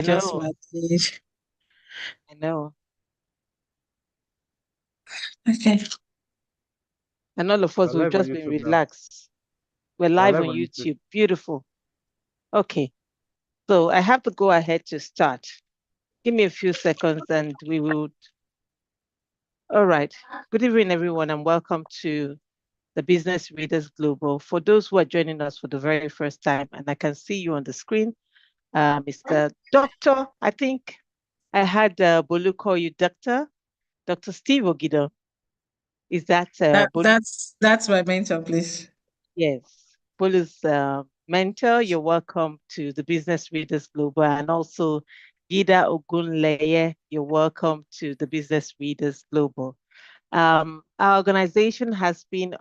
just know, manage. I know. Okay. And all of We're us will live on just be YouTube now. relaxed. We're We're live live on on YouTube. YouTube. Beautiful. Okay. So I have to go ahead to start. Give me a few seconds and we will. All right. Good evening, everyone, and welcome to the Business Readers Global. For those who are joining us for the very first time, and I can see you on the screen, Mr. Doctor, I think I had Bolu call you Doctor Steve Ogido. Is that Bolu? That's my mentor, please. Yes. Bolu's mentor. You're welcome to the Business Readers Global, and also Gida Ogunleye. You're welcome to the Business Readers Global. Our organization has been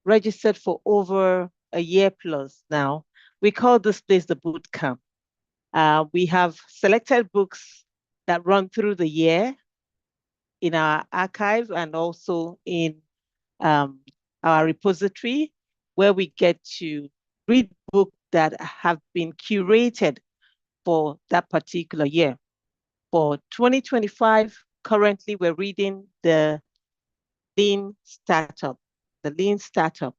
registered for over a year plus now. We call this place the boot camp. We have selected books that run through the year in our archive and also in um, our repository, where we get to read books that have been curated for that particular year. For 2025, currently we're reading the Lean Startup. The Lean Startup.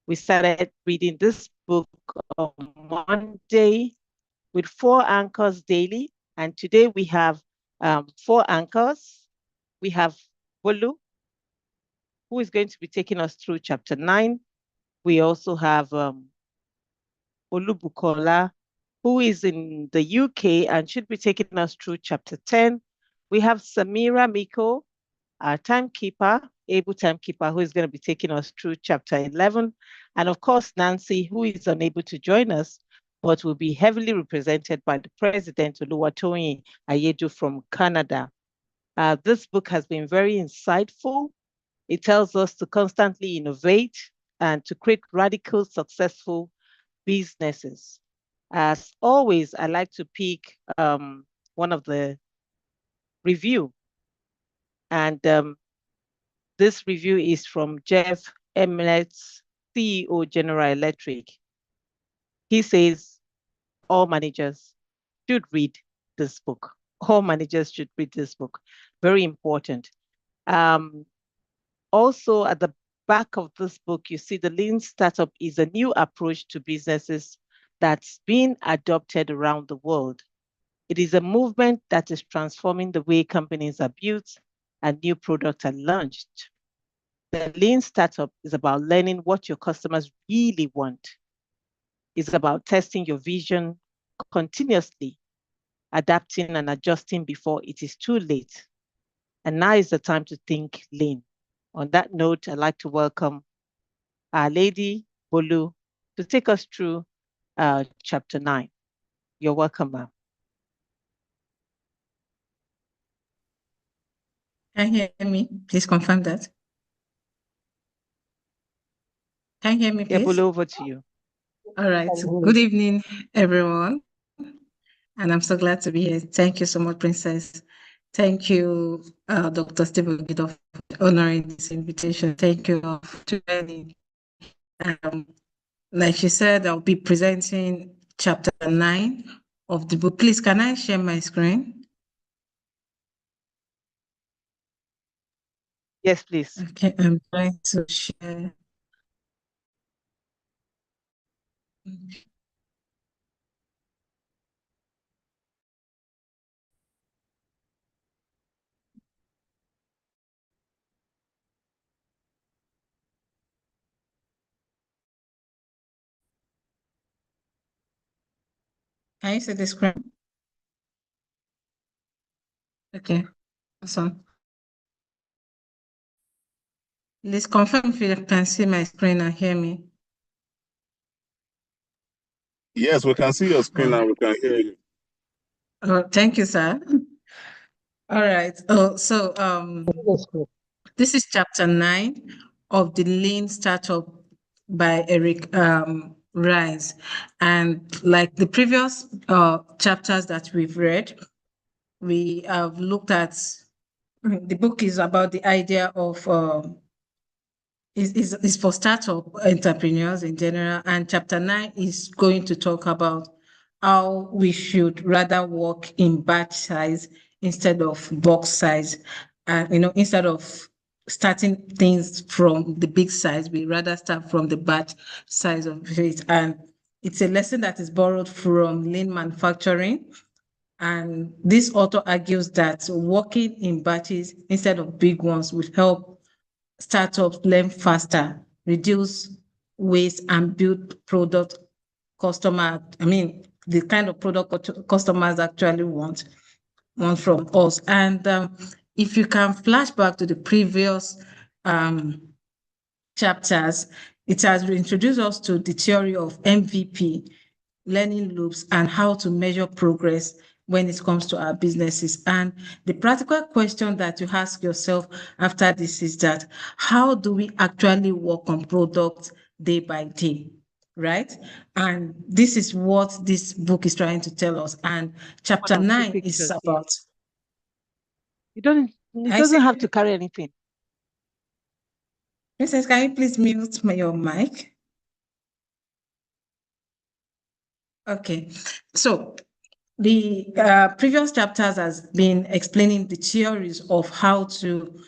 We started reading this book on Monday with 4 anchors daily. And today we have 4 anchors. We have Bolu, who is going to be taking us through chapter 9. We also have Olubukunola, who is in the UK and should be taking us through chapter 10. We have Samira Miko, our able timekeeper, who is going to be taking us through chapter 11. And of course, Nancy, who is unable to join us, but will be heavily represented by the president, Oluwatoyin Ayeju from Canada. This book has been very insightful. It tells us to constantly innovate and to create radical, successful businesses. As always, I like to pick one of the review. And this review is from Jeff Emlet's CEO, General Electric. He says all managers should read this book. All managers should read this book. Very important. Also, at the back of this book, you see the Lean Startup is a new approach to businesses that's been adopted around the world. It is a movement that is transforming the way companies are built and new products are launched. The Lean Startup is about learning what your customers really want. It's about testing your vision continuously, adapting and adjusting before it is too late. And now is the time to think lean. On that note, I'd like to welcome our lady, Bolu, to take us through chapter 9. You're welcome, ma'am. Can you hear me? Please confirm that. Can you hear me, Yeah, please? Bolu, over to you. All right. Good evening, everyone. And I'm so glad to be here. Thank you so much, Princess. Thank you, Dr. Steve Ogido, for honoring this invitation. Thank you all for joining. Like she said, I'll be presenting chapter 9 of the book. Please, can I share my screen? Yes, please. Okay, I'm trying to share. Can you see the screen? Okay, awesome. Please confirm if you can see my screen and hear me. Yes, we can see your screen and we can hear you. Oh, thank you, sir. All right. So this is chapter 9 of the Lean Startup by Eric Ries. And like the previous chapters that we've read, we have looked at, the book is about the idea of, is for startup entrepreneurs in general. And chapter 9 is going to talk about how we should rather work in batch size instead of box size. And, instead of starting things from the big size, we rather start from the batch size of it. And it's a lesson that is borrowed from lean manufacturing. And this author argues that working in batches instead of big ones will help startups learn faster, reduce waste, and build the kind of product customers actually want from us. And if you can flash back to the previous chapters, it has introduced us to the theory of MVP, learning loops, and how to measure progress when it comes to our businesses. And the practical question that you ask yourself after this is that, how do we actually work on products day by day? Right? And this is what this book is trying to tell us. And chapter 9 is about. It doesn't have to carry anything. Mrs. Can you please mute your mic? Okay. So the previous chapters has been explaining the theories of how to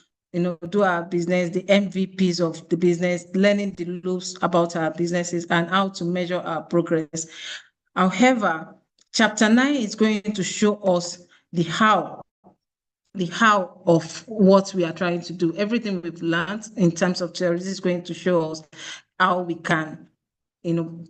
do our business, the MVPs of the business, learning the loops about our businesses, and how to measure our progress. However, chapter 9 is going to show us the how of what we are trying to do. Everything we've learned in terms of theories is going to show us how we can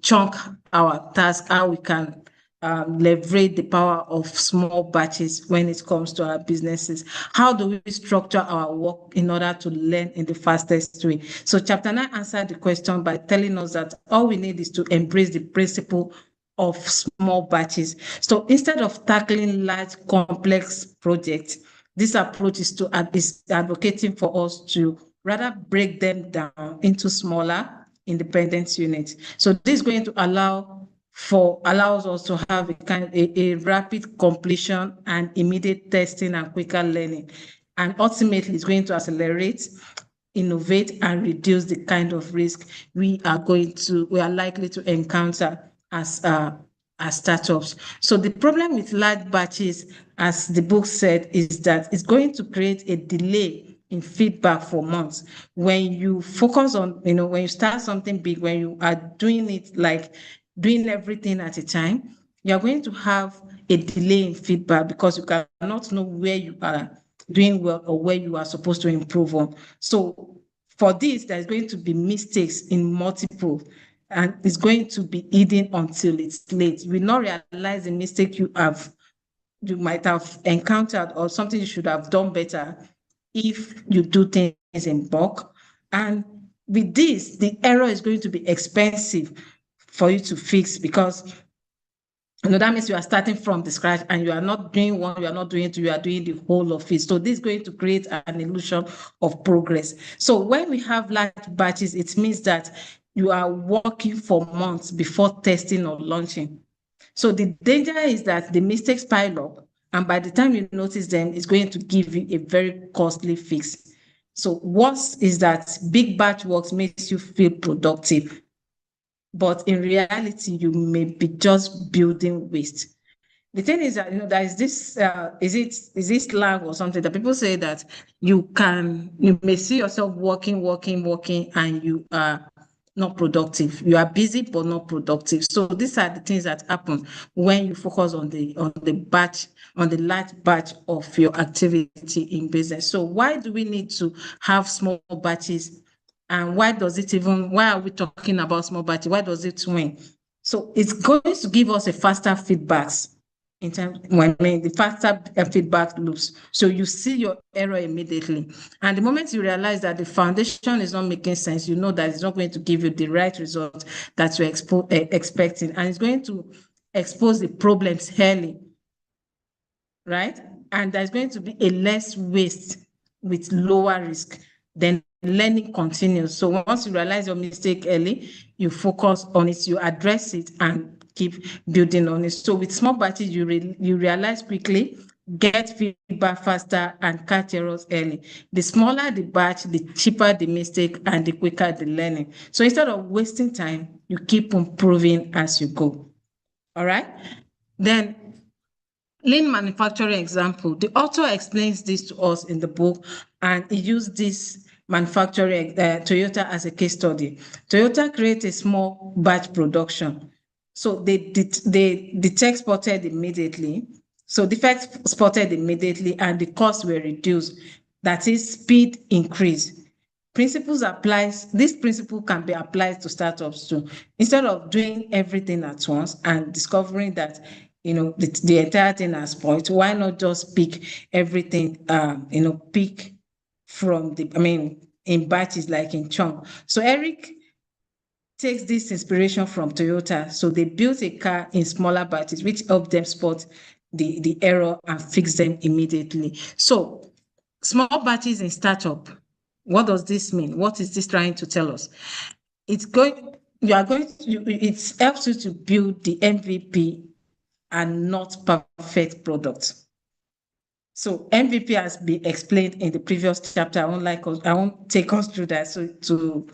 chunk our task, how we can leverage the power of small batches when it comes to our businesses. How do we structure our work in order to learn in the fastest way? So chapter 9 answered the question by telling us that all we need is to embrace the principle of small batches. So instead of tackling large, complex projects, this approach is advocating for us to rather break them down into smaller independent units. So this is going to allows us to have a rapid completion and immediate testing and quicker learning. And ultimately, it's going to accelerate, innovate, and reduce the kind of risk we are likely to encounter as startups. So the problem with large batches, as the book said, is that it's going to create a delay in feedback for months. When you focus on, when you start something big, when you are doing it like doing everything at a time, you're going to have a delay in feedback because you cannot know where you are doing well or where you are supposed to improve on. So for this, there's going to be mistakes in multiple, and it's going to be hidden until it's late. You will not realize the mistake you might have encountered or something you should have done better if you do things in bulk. And with this, the error is going to be expensive for you to fix because that means you are starting from the scratch and you are not doing one, you are not doing two, you are doing the whole of it. So this is going to create an illusion of progress. So when we have large batches, it means that you are working for months before testing or launching. So the danger is that the mistakes pile up, and by the time you notice them, it's going to give you a very costly fix. So worse is that big batch works makes you feel productive, but in reality, you may be just building waste. The thing is that there is this is this slang or something that people say that you may see yourself working, and you are not productive. You are busy but not productive. So these are the things that happen when you focus on the large batch of your activity in business. So why do we need to have small batches? And why are we talking about small batches? Why does it win? So it's going to give us a faster feedbacks the faster feedback loops. So you see your error immediately. And the moment you realize that the foundation is not making sense, you know that it's not going to give you the right result that you're expecting. And it's going to expose the problems early, right? And there's going to be a less waste with lower risk. Then learning continues. So once you realize your mistake early, you focus on it, you address it, and keep building on it. So with small batches, you realize quickly, get feedback faster, and catch errors early. The smaller the batch, the cheaper the mistake, and the quicker the learning. So instead of wasting time, you keep improving as you go. All right. Then lean manufacturing example, the author explains this to us in the book, and he used this manufacturing Toyota as a case study. Toyota created a small batch production. So they detect spotted immediately. So defects spotted immediately and the costs were reduced. That is speed increase. This principle can be applied to startups too. Instead of doing everything at once and discovering that the entire thing has spoiled, why not just pick everything, pick from in batches, like in chunk. So Eric takes this inspiration from Toyota. So they built a car in smaller batches, which helped them spot the error and fix them immediately. So small batches in startup. What does this mean? What is this trying to tell us? It helps you to build the MVP and not perfect products. So MVP has been explained in the previous chapter. I won't take us through that. So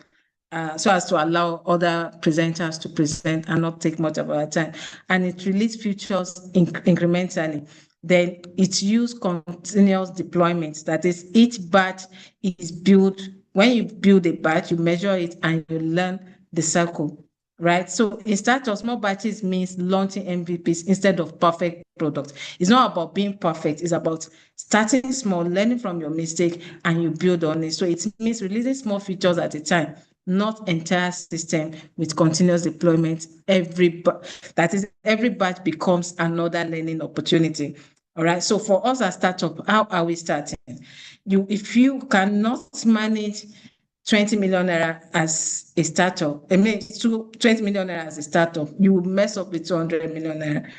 as to allow other presenters to present and not take much of our time. And it releases features incrementally. Then it's used continuous deployment. That is, each batch is built. When you build a batch, you measure it and you learn the cycle, right? So in startup, small batches means launching MVPs instead of perfect products. It's not about being perfect. It's about starting small, learning from your mistake, and you build on it. So it means releasing small features at a time, not entire system with continuous deployment. Every batch becomes another learning opportunity. All right. So for us as startup, how are we starting? If you cannot manage 20 million naira as a startup, 20 million naira as a startup, you will mess up with 200 million naira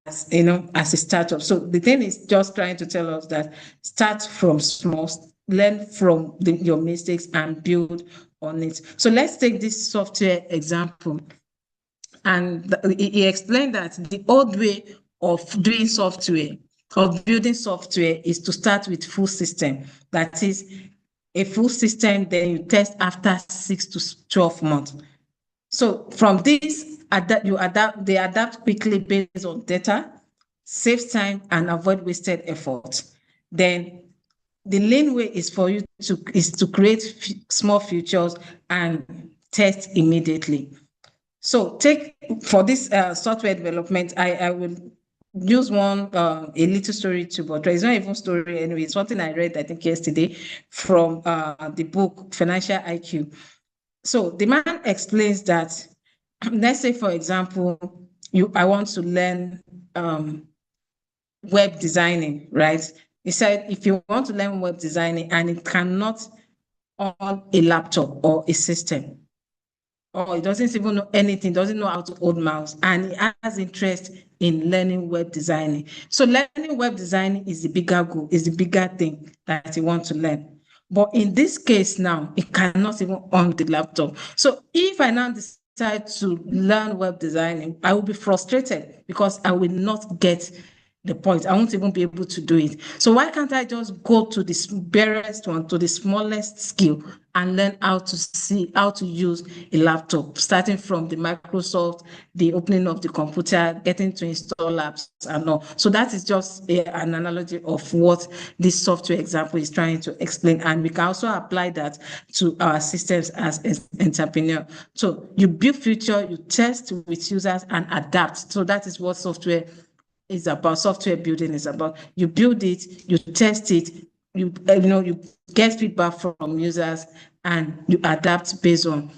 as a startup. So the thing is just trying to tell us that start from small, learn from your mistakes and build on it. So let's take this software example. And he explained that the old way of doing software, of building software, is to start with full system. That is a full system, then you test after 6 to 12 months. So from this, they adapt quickly based on data, save time, and avoid wasted effort. Then the lean way is for you to create small features and test immediately. So for this software development, I will use a little story too, but it's not even story anyway. It's something I read, I think, yesterday from the book Financial IQ. So the man explains that, let's say, for example, I want to learn web designing, right? He said, if you want to learn web designing and it cannot on a laptop or a system, or he doesn't even know anything, doesn't know how to hold mouse, and he has interest in learning web designing. So learning web designing is the bigger goal, is the bigger thing that he wants to learn. But in this case now, it cannot even on the laptop. So if I now decide to learn web designing, I will be frustrated because I will not get the point. I won't even be able to do it. So why can't I just go to the barest one, to the smallest skill, and learn how to use a laptop, starting from the Microsoft, the opening of the computer, getting to install apps and all. So that is just an analogy of what this software example is trying to explain. And we can also apply that to our systems as entrepreneur. So you build feature, you test with users and adapt. So that is what software building is about. You build it, you test it, you get feedback from users, and you adapt based on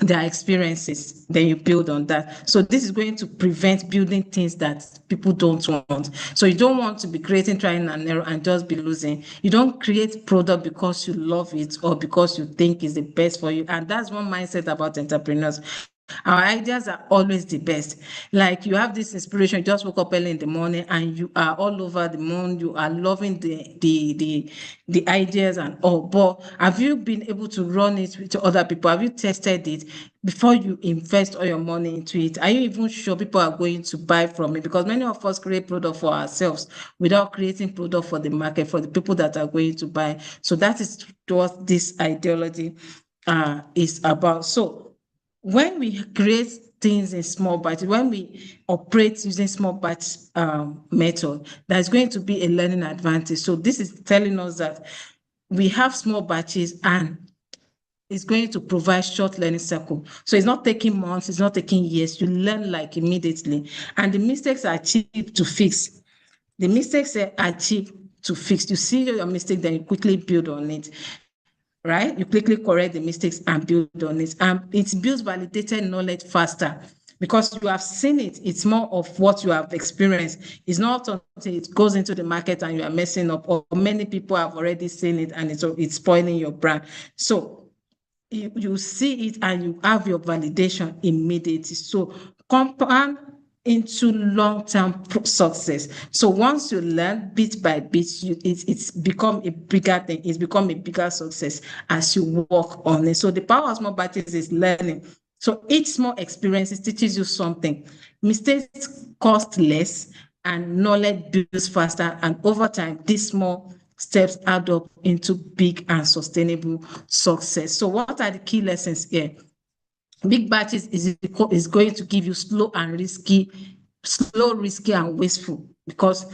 their experiences, then you build on that. So this is going to prevent building things that people don't want. So you don't want to be creating trying and error and just be losing. You don't create product because you love it or because you think it's the best for you. And that's one mindset about entrepreneurs. Our ideas are always the best. Like, you have this inspiration, you just woke up early in the morning and you are all over the moon, you are loving the ideas and all. But have you been able to run it with other people? Have you tested it before you invest all your money into it? Are you even sure people are going to buy from it? Because many of us create product for ourselves without creating product for the market, for the people that are going to buy. So that is what this ideology is about. So when we create things in small batches, when we operate using small batch method, there's going to be a learning advantage. So this is telling us that we have small batches and it's going to provide short learning cycle. So it's not taking months, it's not taking years. You learn like immediately. And the mistakes are cheap to fix. The mistakes are cheap to fix. You see your mistake, then you quickly build on it. Right? You quickly correct the mistakes and build on it. And it builds validated knowledge faster because you have seen it. It's more of what you have experienced. It's not until it goes into the market and you are messing up, or many people have already seen it and it's spoiling your brand. So you see it and you have your validation immediately. So compound into long-term success. So once you learn bit by bit, it's become a bigger thing. It's become a bigger success as you work on it. So the power of small batches is learning. So each small experience teaches you something. Mistakes cost less and knowledge builds faster. And over time, these small steps add up into big and sustainable success. So what are the key lessons here? Big batches is going to give you slow, risky, and wasteful because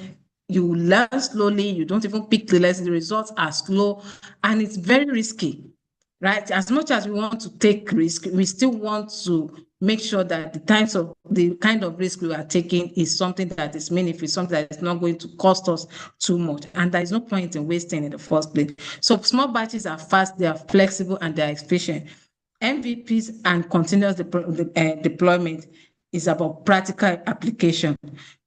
you learn slowly, you don't even pick the lessons, the results are slow, and it's very risky, right? As much as we want to take risk, we still want to make sure that the kind of risk we are taking is something that is meaningful, something that is not going to cost us too much. And there is no point in wasting in the first place. So small batches are fast, they are flexible, and they are efficient. MVPs and continuous deployment is about practical application,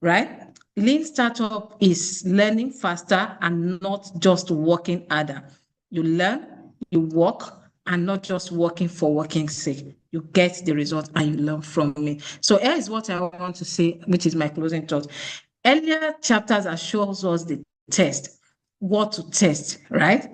right? Lean startup is learning faster and not just working harder. You learn, you work, and not just working for working's sake. You get the result and you learn from it. So here is what I want to say, which is my closing thought. Earlier chapters that shows us the test, what to test, right?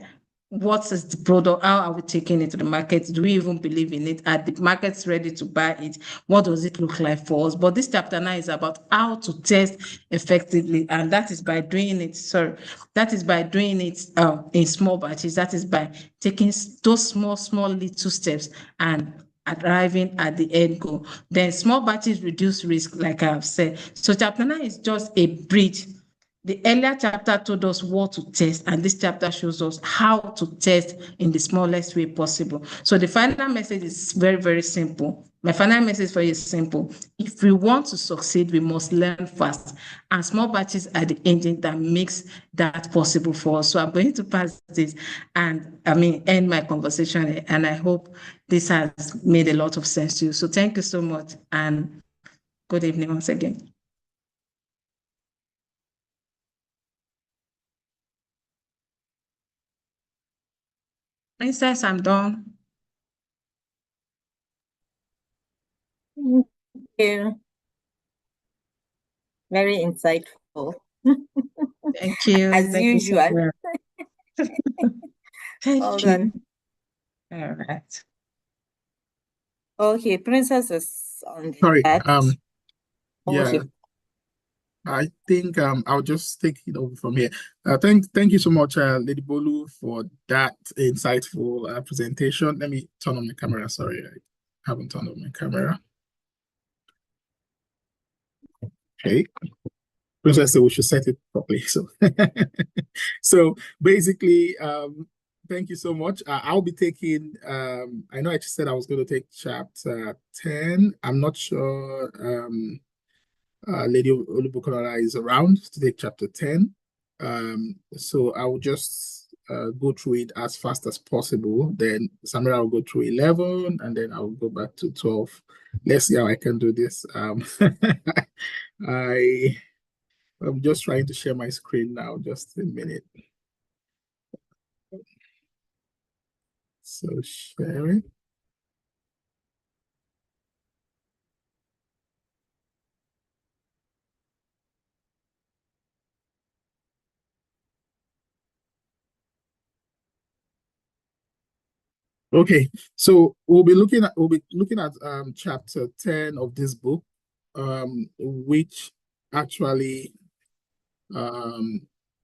What is the product? How are we taking it to the market? Do we even believe in it? Are the markets ready to buy it? What does it look like for us? But this chapter now is about how to test effectively, and that is by doing it. That is by doing it in small batches. That is by taking those small little steps and arriving at the end goal. Then small batches reduce risk, like I've said. So chapter 9 is just a bridge. The earlier chapter told us what to test, and this chapter shows us how to test in the smallest way possible. So the final message is very, very simple. My final message for you is simple. If we want to succeed, we must learn fast. And small batches are the engine that makes that possible for us. So I'm going to pass this and end my conversation. And I hope this has made a lot of sense to you. So thank you so much. And good evening once again. Princess, I'm done. Thank you. Very insightful. Thank you. As Thank usual. You so Thank Well you. done. All right. Okay, Princess is on the Sorry, chat. yeah, Okay. I think I'll just take it over from here. Thank you so much, Lady Bolu, for that insightful presentation. Let me turn on my camera. Sorry, I haven't turned on my camera. Okay. Princess said we should set it properly. So, so basically, thank you so much. I'll be taking. I know I just said I was going to take chapter 10. I'm not sure. Lady Olubukunola is around to take chapter 10. So I will just go through it as fast as possible. Then Samira will go through 11, and then I'll go back to 12. Let's see how I can do this. I'm just trying to share my screen now, just a minute. So sharing. Okay, so we'll be looking at chapter 10 of this book, which actually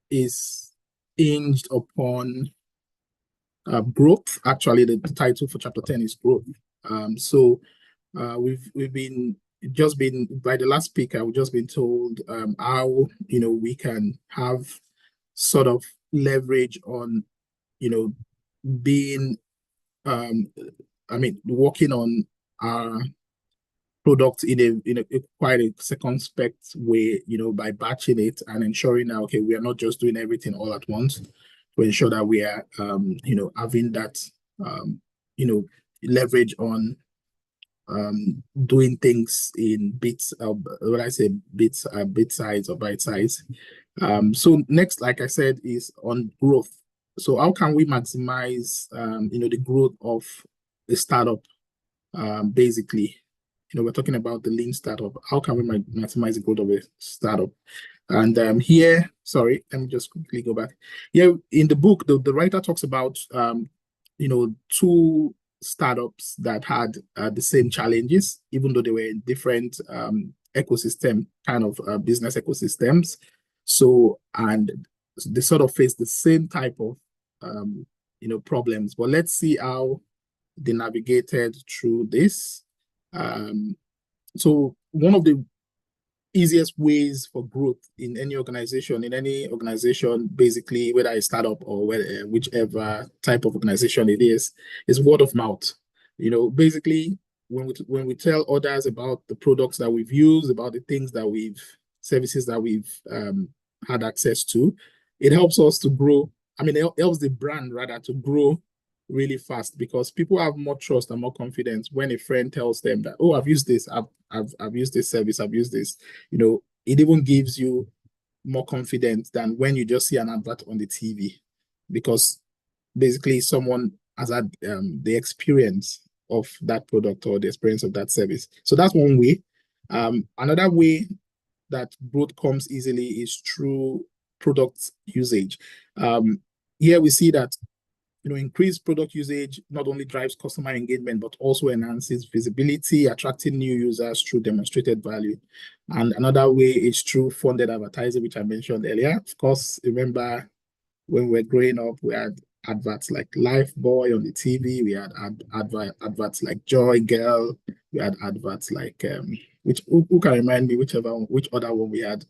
is hinged upon growth. Actually, the title for chapter 10 is growth. So we've been just been by the last speaker, we've just been told how we can have sort of leverage on being working on our product in a quite a circumspect way, by batching it and ensuring that okay, we are not just doing everything all at once, to ensure that we are having that leverage on doing things in bits, when I say bits, bit size or bite size. So next, like I said, is on growth. So how can we maximize the growth of a startup? Basically, we're talking about the lean startup. How can we maximize the growth of a startup? And here, sorry, let me just quickly go back. Here in the book, the writer talks about two startups that had the same challenges, even though they were in different ecosystem, kind of business ecosystems. So, and they sort of face the same type of problems. But let's see how they navigated through this. So one of the easiest ways for growth in any organization, basically, whether a startup or whichever type of organization it is word of mouth. Basically, when we tell others about the products that we've used, about the services that we've had access to, it helps us to grow. It helps the brand rather to grow really fast, because people have more trust and more confidence when a friend tells them that, oh, I've used this, I've used this service, I've used this. It even gives you more confidence than when you just see an advert on the TV, because basically someone has had the experience of that product or the experience of that service. So that's one way. Another way that growth comes easily is through product usage. Here we see that increased product usage not only drives customer engagement, but also enhances visibility, attracting new users through demonstrated value. And another way is through funded advertising, which I mentioned earlier. Of course, remember when we were growing up, we had adverts like Lifebuoy on the TV. We had adverts like Joy Girl. We had adverts like, who can remind me which other one we had?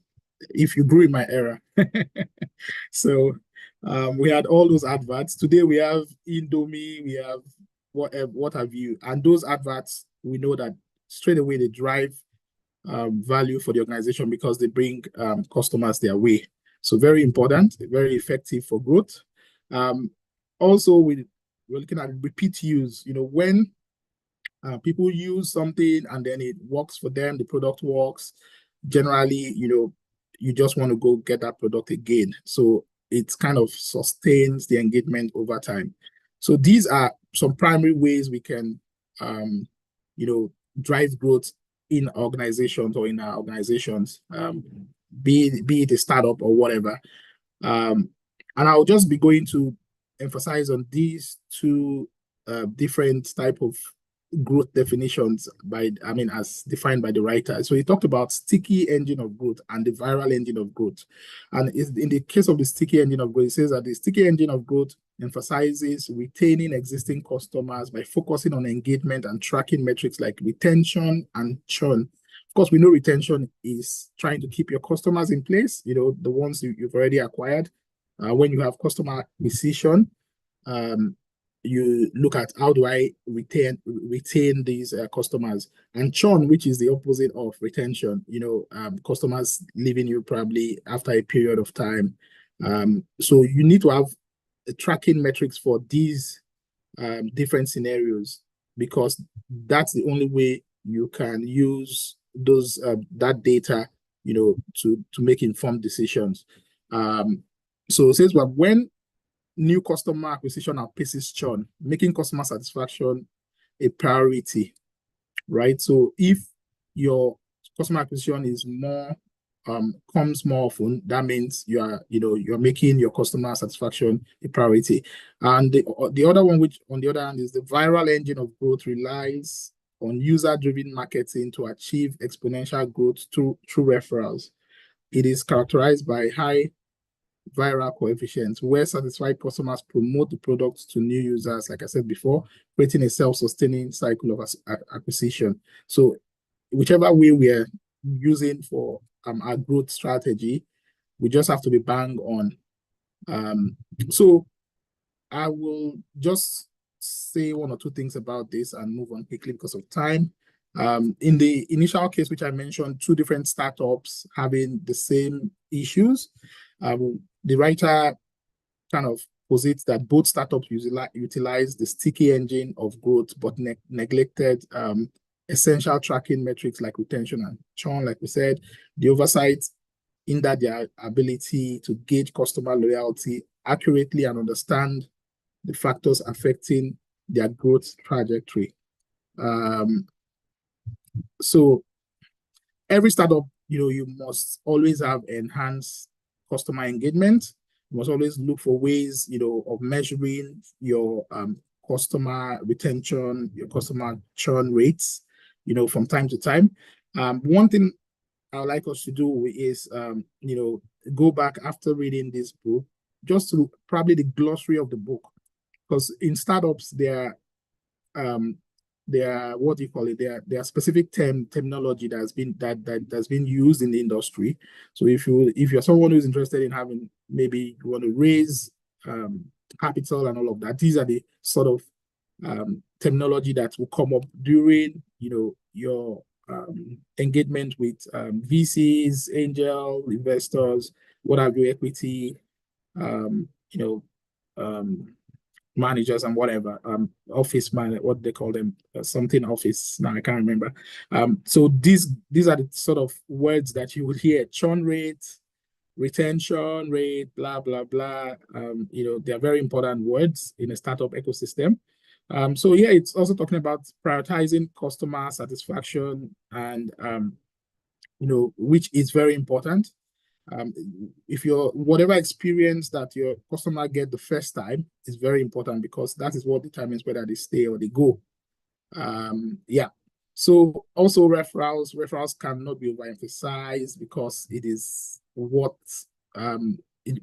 If you grew in my era. So we had all those adverts. Today we have Indomie, we have what have you. And those adverts, we know that straight away they drive value for the organization because they bring customers their way. So very important, very effective for growth. Also, we're looking at repeat use. When people use something and then it works for them, the product works, generally, you just want to go get that product again. So it kind of sustains the engagement over time. So these are some primary ways we can, drive growth in organizations or in our organizations, be it a startup or whatever. And I'll just be going to emphasize on these two different type of growth definitions as defined by the writer. So he talked about sticky engine of growth and the viral engine of growth. And in the case of the sticky engine of growth, it says that the sticky engine of growth emphasizes retaining existing customers by focusing on engagement and tracking metrics like retention and churn. Of course, we know retention is trying to keep your customers in place, the ones you've already acquired. When you have customer acquisition, you look at how do I retain these customers, and churn, which is the opposite of retention. Customers leaving you probably after a period of time. So you need to have tracking metrics for these different scenarios, because that's the only way you can use those that data, to make informed decisions. So it says, well, when new customer acquisition outpaces churn, making customer satisfaction a priority, right? So if your customer acquisition is more comes more often, that means you're making your customer satisfaction a priority. And the other one, which on the other hand is the viral engine of growth, relies on user-driven marketing to achieve exponential growth through referrals. It is characterized by high viral coefficients, where satisfied customers promote the products to new users, like I said before, creating a self-sustaining cycle of acquisition. So whichever way we are using for our growth strategy, we just have to be bang on. So I will just say one or two things about this and move on quickly because of time. In the initial case, which I mentioned, two different startups having the same issues. The writer kind of posits that both startups utilize the sticky engine of growth, but neglected essential tracking metrics like retention and churn, like we said, the oversight in that their ability to gauge customer loyalty accurately and understand the factors affecting their growth trajectory. So every startup, you must always have enhanced customer engagement. You must always look for ways, of measuring your customer retention, your customer churn rates, from time to time. One thing I would like us to do is, go back after reading this book, just to probably the glossary of the book, because in startups there are what do you call it? There are specific terminology that's been used in the industry. So if you're someone who's interested in having, maybe you want to raise capital and all of that, these are the sort of terminology that will come up during your engagement with VCs, angel investors, what have you, equity, managers and whatever, office man, what they call them, something office, now I can't remember. So these are the sort of words that you would hear: churn rate, retention rate, blah blah blah. They are very important words in a startup ecosystem. So yeah, it's also talking about prioritizing customer satisfaction, and which is very important. If whatever experience that your customer get the first time is very important, because that is what determines whether they stay or they go. Yeah. So also referrals cannot be overemphasized, because it is what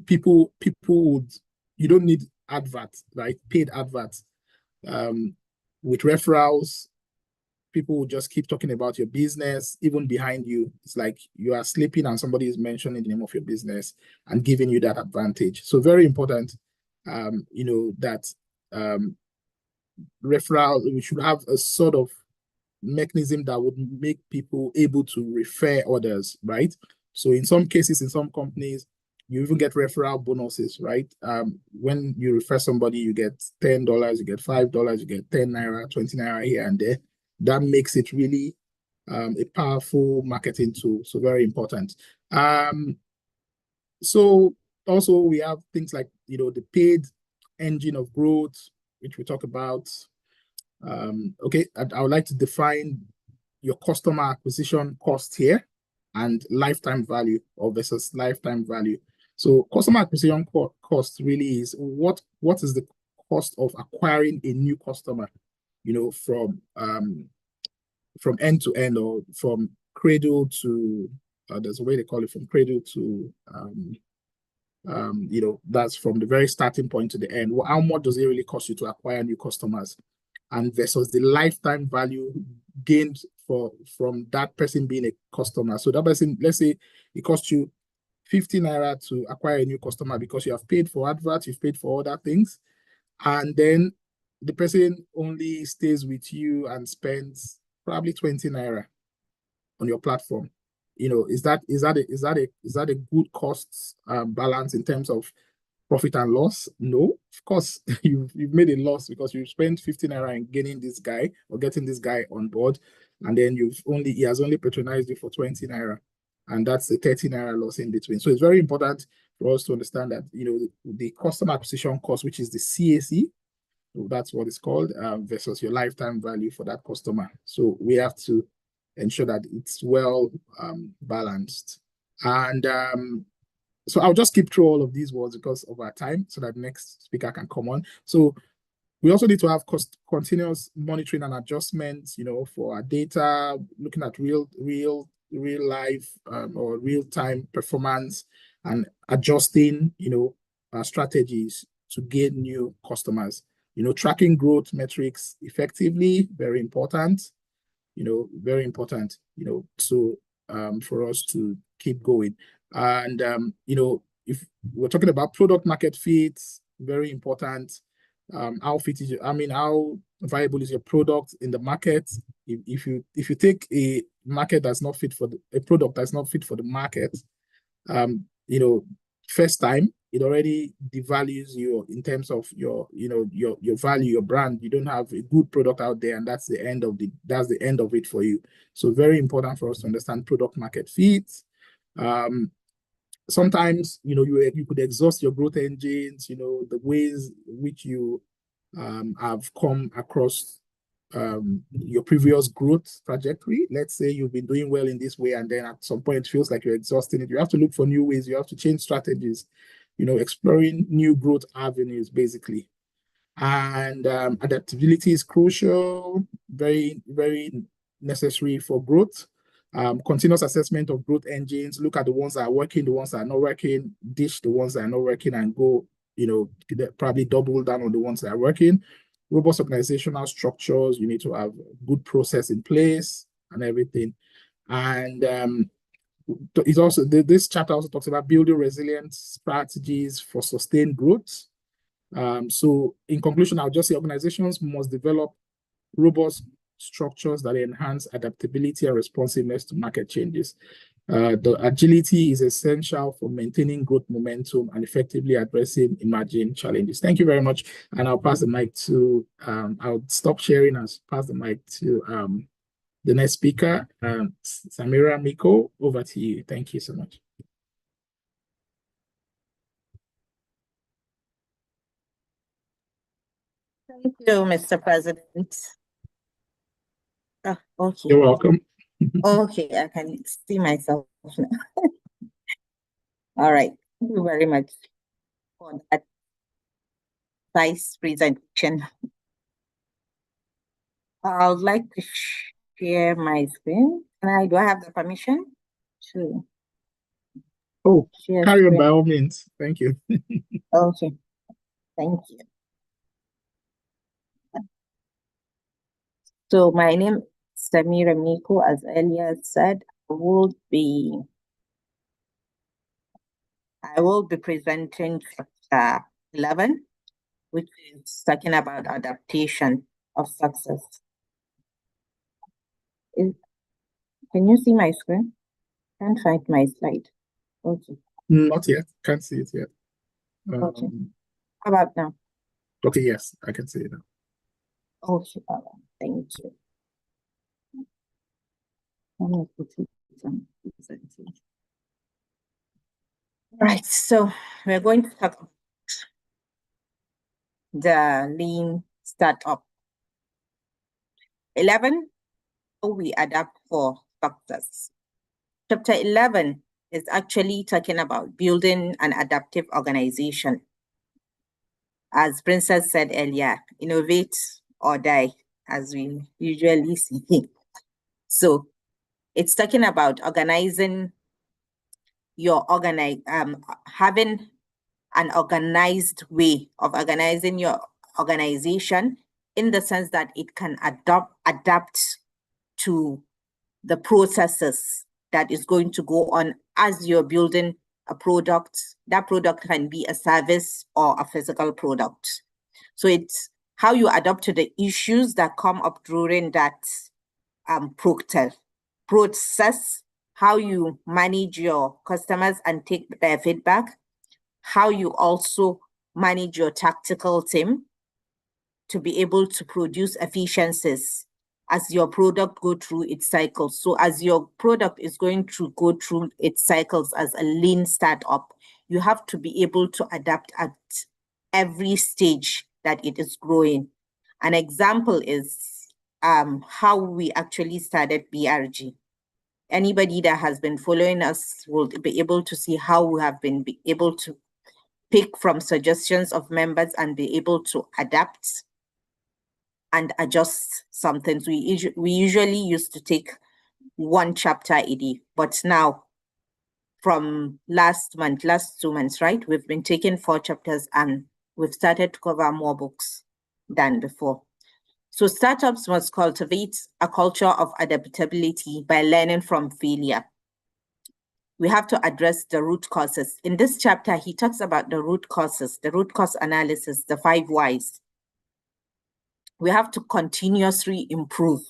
people would, you don't need adverts, right? Paid adverts. With referrals, people will just keep talking about your business, even behind you. It's like you are sleeping and somebody is mentioning the name of your business and giving you that advantage. So very important, that referral, we should have a sort of mechanism that would make people able to refer others, right? So in some cases, in some companies, you even get referral bonuses, right? When you refer somebody, you get $10, you get $5, you get 10 naira, 20 naira here and there. That makes it really a powerful marketing tool. So very important. So also we have things like, the paid engine of growth, which we talk about. Okay, I would like to define your customer acquisition cost here, and lifetime value, or versus lifetime value. So customer acquisition cost really is what is the cost of acquiring a new customer, from end to end, or from cradle to there's a way they call it, from cradle to that's from the very starting point to the end. How much does it really cost you to acquire new customers, and versus the lifetime value gained from that person being a customer. So that person, let's say it costs you 50 naira to acquire a new customer, because you have paid for adverts, you've paid for other things, and then the person only stays with you and spends probably 20 naira on your platform. Is that a good cost balance in terms of profit and loss? No, of course. You've made a loss, because you spent 50 naira in gaining this guy, or getting this guy on board, and then he has only patronized you for 20 naira, and that's the 30 naira loss in between. So it's very important for us to understand that the customer acquisition cost, which is the CAC, that's what it's called, versus your lifetime value for that customer. So we have to ensure that it's well balanced. And so I'll just skip through all of these words because of our time, so that next speaker can come on. So we also need to have continuous monitoring and adjustments, for our data, looking at real life or real time performance, and adjusting, strategies to gain new customers. Tracking growth metrics effectively, very important, very important, so for us to keep going. And, if we're talking about product market fit, very important. How viable is your product in the market? If you take a market that's not fit for a product that's not fit for the market, first time it already devalues you in terms of your value, your brand. You don't have a good product out there, and that's the end of it for you. So very important for us to understand product market fit. Sometimes you could exhaust your growth engines, the ways which you have come across your previous growth trajectory. Let's say you've been doing well in this way, and then at some point it feels like you're exhausting it. You have to look for new ways. You have to change strategies, exploring new growth avenues, basically. And adaptability is crucial, very, very necessary for growth. Continuous assessment of growth engines, look at the ones that are working, the ones that are not working, ditch the ones that are not working, and go, probably double down on the ones that are working. Robust organizational structures, you need to have good process in place and everything. And it's also, this chapter also talks about building resilient strategies for sustained growth. So in conclusion, I'll just say organizations must develop robust structures that enhance adaptability and responsiveness to market changes. The agility is essential for maintaining growth momentum and effectively addressing emerging challenges. Thank you very much. And I'll pass the mic to, I'll stop sharing and pass the mic to the next speaker, Samira, Miko, over to you. Thank you so much. Thank you, Mr. President. Oh, okay. You're welcome. Okay, I can see myself now. All right. Thank you very much for that nice presentation. I would like to share my screen. Do I have the permission to? Oh, share carry on screen? by all means. Thank you. Okay, thank you. So my name is Samira Miko, as earlier said. I will be presenting chapter 11, which is talking about adaptation of success. Can you see my screen? Can't find my slide. Okay. Not yet. Can't see it yet. Okay. How about now? Okay, yes, I can see it now. Okay, all right. Thank you. Let me put it on presentation. Right, so we're going to talk about the lean startup. 11, how we adapt for success. Chapter 11 is actually talking about building an adaptive organization. As Princess said earlier, innovate or die, as we usually see. So it's talking about organizing having an organized way of organizing your organization, in the sense that it can adapt to the processes that is going to go on as you're building a product. That product can be a service or a physical product. So it's how you adapt to the issues that come up during that process, how you manage your customers and take their feedback, how you also manage your tactical team to be able to produce efficiencies as your product go through its cycles. So as your product is going to go through its cycles as a lean startup, you have to be able to adapt at every stage that it is growing. An example is how we actually started BRG. Anybody that has been following us will be able to see how we have been able to pick from suggestions of members and be able to adapt and adjust some things. We usually used to take one chapter a day, but now from last 2 months, right? We've been taking 4 chapters and we've started to cover more books than before. So startups must cultivate a culture of adaptability by learning from failure. We have to address the root causes. In this chapter, he talks about the root causes, the root cause analysis, the 5 whys. We have to continuously improve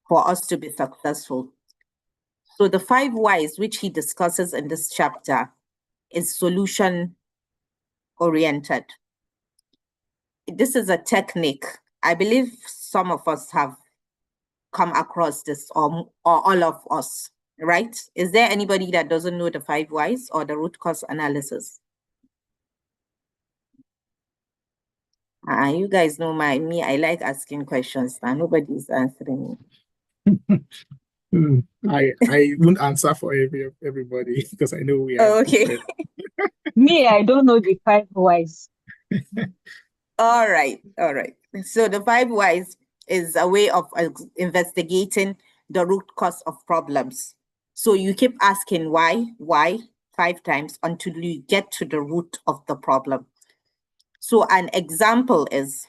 for us to be successful. So the 5 whys, which he discusses in this chapter, is solution-oriented. This is a technique. I believe some of us have come across this, or all of us, right? Is there anybody that doesn't know the 5 whys or the root cause analysis? You guys know me, I like asking questions now. Nobody's answering me. I won't answer for everybody because I know we are. Okay. Me, I don't know the 5 whys. All right. So the 5 whys is a way of investigating the root cause of problems. So you keep asking why 5 times until you get to the root of the problem. So an example is,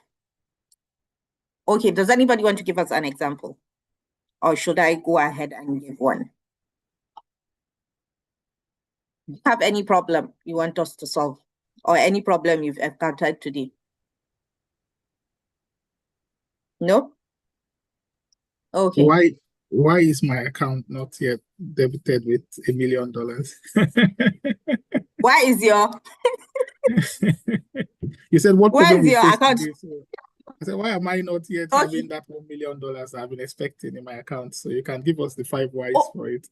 okay, does anybody want to give us an example? Or should I go ahead and give one? Do you have any problem you want us to solve? Or any problem you've encountered today? No? Okay. Why is my account not yet debited with $1 million? Why is your You said what Where problem is we your face account? today? So I said, why am I not yet Okay. having that $1 million I've been expecting in my account? So you can give us the 5 whys for it.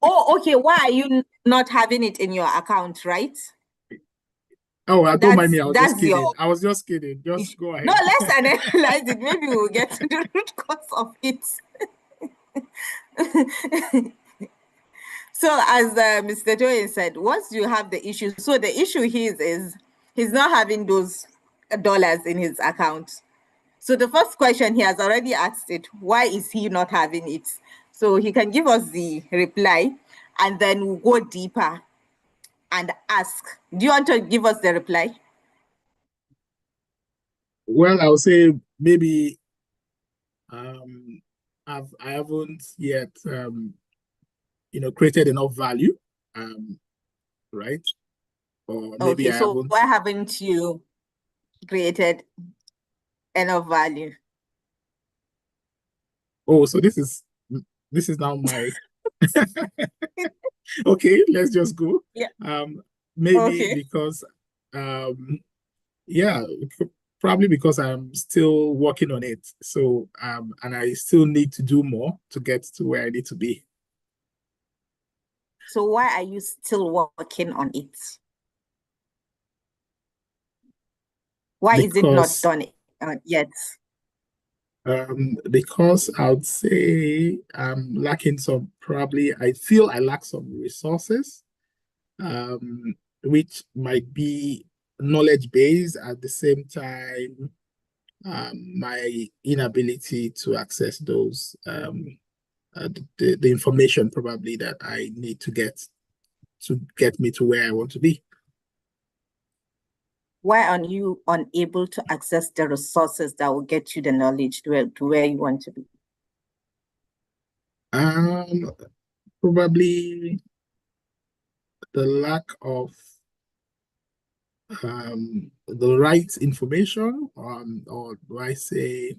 Oh, okay. Why are you not having it in your account, right? Oh, don't mind me. I was just That's kidding. your I was just kidding. Just go ahead. No, let's analyze it. Maybe we'll get to the root cause of it. So as Mr. Toyin said, once you have the issue, so the issue is he's not having those dollars in his account. So the first question he has already asked it, why is he not having it? So he can give us the reply and then we'll go deeper and ask. Do you want to give us the reply? Well, I would say maybe I haven't yet created enough value, right? Or maybe Okay, I so haven't. why haven't you created enough value? Oh, so this is now my okay, let's just go. Yeah. Maybe Okay. because yeah, probably because I'm still working on it. So and I still need to do more to get to where I need to be. So why are you still working on it? Why is it not done yet? Because I would say I'm lacking I feel I lack some resources, which might be knowledge based at the same time, my inability to access those, the information probably that I need to get me to where I want to be. Why are you unable to access the resources that will get you the knowledge to where you want to be? Probably the lack of the right information, or do I say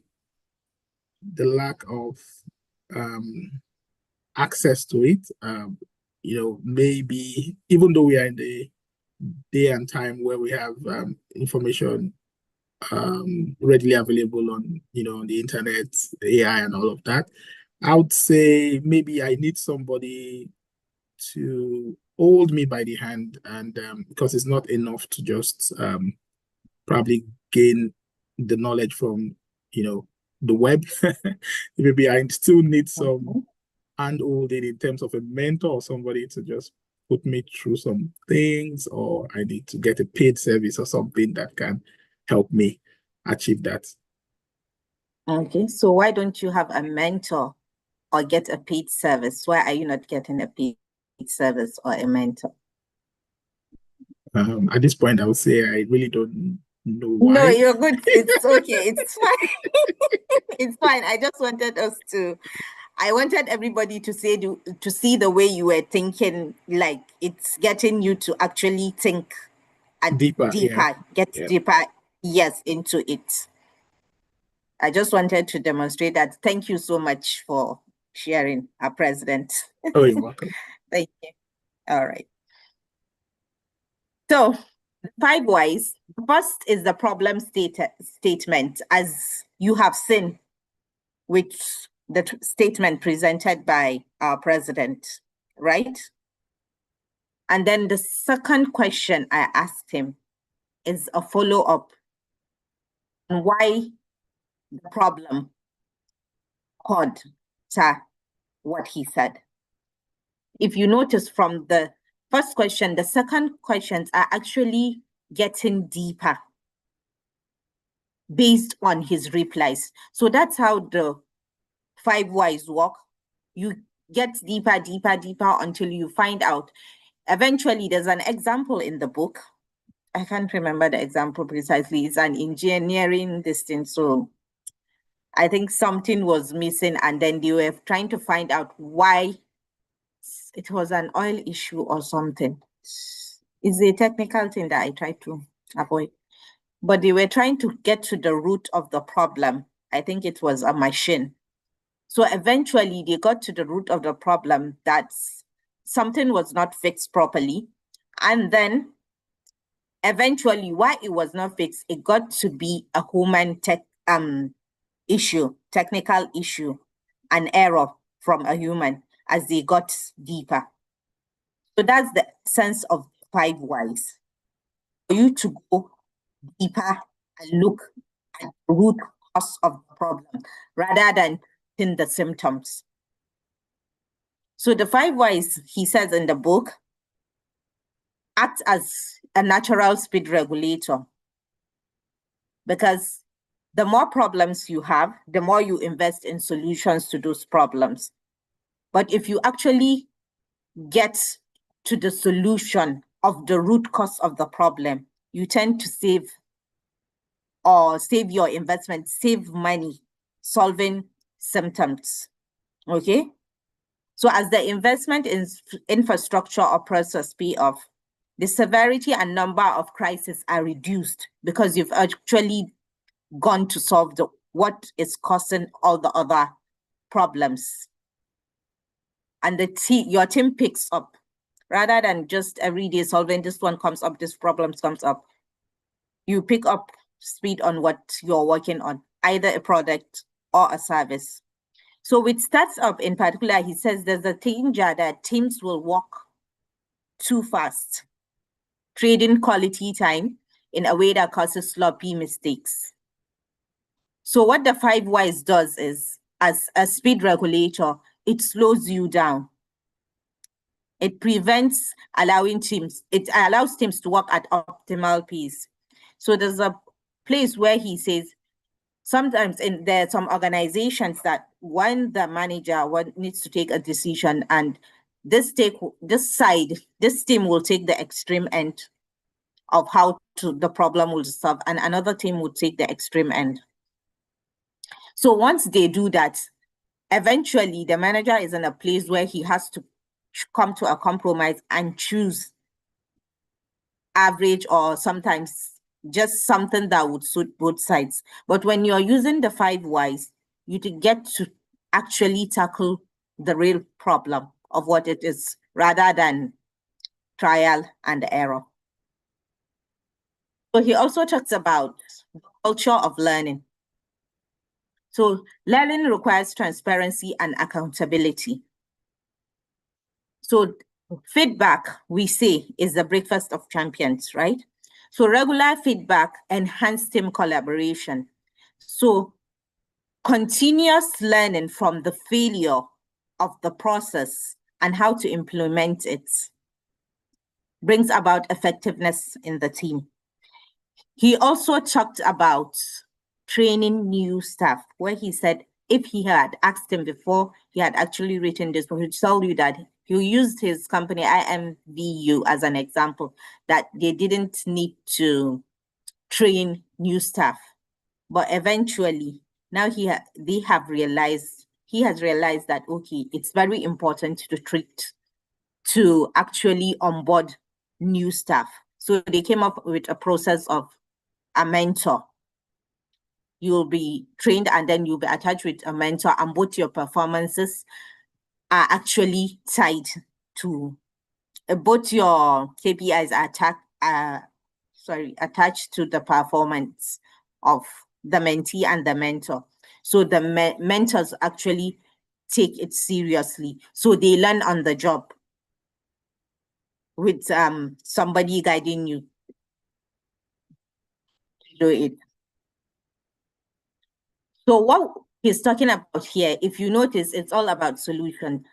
the lack of access to it? Maybe even though we are in the day and time where we have information readily available on the internet, AI and all of that, I would say maybe I need somebody to hold me by the hand, and because it's not enough to just probably gain the knowledge from the web. Maybe I still need some hand holding in terms of a mentor or somebody to just put me through some things, or I need to get a paid service or something that can help me achieve that. Okay, so why don't you have a mentor or get a paid service? Why are you not getting a paid service or a mentor? At this point, I would say I really don't know No, why. you're good. It's okay. It's fine. It's fine. I just wanted I wanted everybody to see the way you were thinking, like it's getting you to actually think and Deeper, yeah. get Yeah. deeper, yes, into it. I just wanted to demonstrate that. Thank you so much for sharing, our president. Oh, you're welcome. Thank you. All right. So 5 whys. First is the problem statement, as you have seen with the statement presented by our president, right? And then the second question I asked him is a follow-up on why the problem caused what he said. If you notice from the first question, the second questions are actually getting deeper based on his replies. So that's how the 5 whys work. You get deeper, deeper, deeper until you find out. Eventually, there's an example in the book. I can't remember the example precisely. It's an engineering distance. So I think something was missing, and then they were trying to find out why. It was an oil issue or something. It's a technical thing that I try to avoid. But they were trying to get to the root of the problem. I think it was a machine. So eventually they got to the root of the problem, that something was not fixed properly. And then eventually, why it was not fixed, it got to be a human issue, technical issue, an error from a human as they got deeper. So that's the sense of 5 whys. For you to go deeper and look at the root cause of the problem rather than in the symptoms. So the 5 whys, he says in the book, act as a natural speed regulator, because the more problems you have, the more you invest in solutions to those problems. But if you actually get to the solution of the root cause of the problem, you tend to save your investment, save money solving symptoms. Okay? So as the investment in infrastructure or process pay off, the severity and number of crises are reduced because you've actually gone to solve what is causing all the other problems. And your team picks up rather than just every day solving this one comes up, this problem comes up. You pick up speed on what you're working on, either a product or a service. So with startup in particular, he says there's a danger that teams will work too fast, trading quality time in a way that causes sloppy mistakes. So what the 5 whys does is, as a speed regulator, it slows you down. It prevents it allows teams to work at optimal pace. So there's a place where he says, sometimes there are some organizations that when the manager needs to take a decision, and this team will take the extreme end of how the problem will solve, and another team will take the extreme end. So once they do that, eventually the manager is in a place where he has to come to a compromise and choose average, or sometimes just something that would suit both sides. But when you're using the 5 whys, you get to actually tackle the real problem of what it is rather than trial and error. So he also talks about the culture of learning. So learning requires transparency and accountability. So feedback, we say, is the breakfast of champions, right? So regular feedback enhances team collaboration. So continuous learning from the failure of the process and how to implement it brings about effectiveness in the team. He also talked about training new staff, where he said if he had asked him before he had actually written this, he would tell you that he used his company IMVU as an example, that they didn't need to train new staff. But eventually, now he has realized that, okay, it's very important to actually onboard new staff. So they came up with a process of a mentor. You'll be trained and then you'll be attached with a mentor, and both your performances are actually tied to, both your KPIs are attached to the performance of the mentee and the mentor. So the mentors actually take it seriously. So they learn on the job with somebody guiding you to do it. So what he's talking about here, if you notice, it's all about solutions.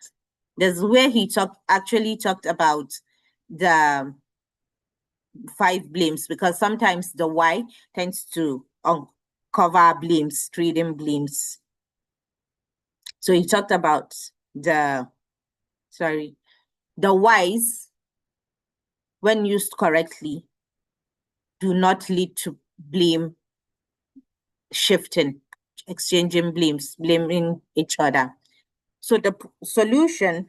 There's where he actually talked about the 5 blames, because sometimes the why tends to cover blames, trading blames. So he talked about the whys, when used correctly, do not lead to blame shifting, exchanging blames, blaming each other. So the solution,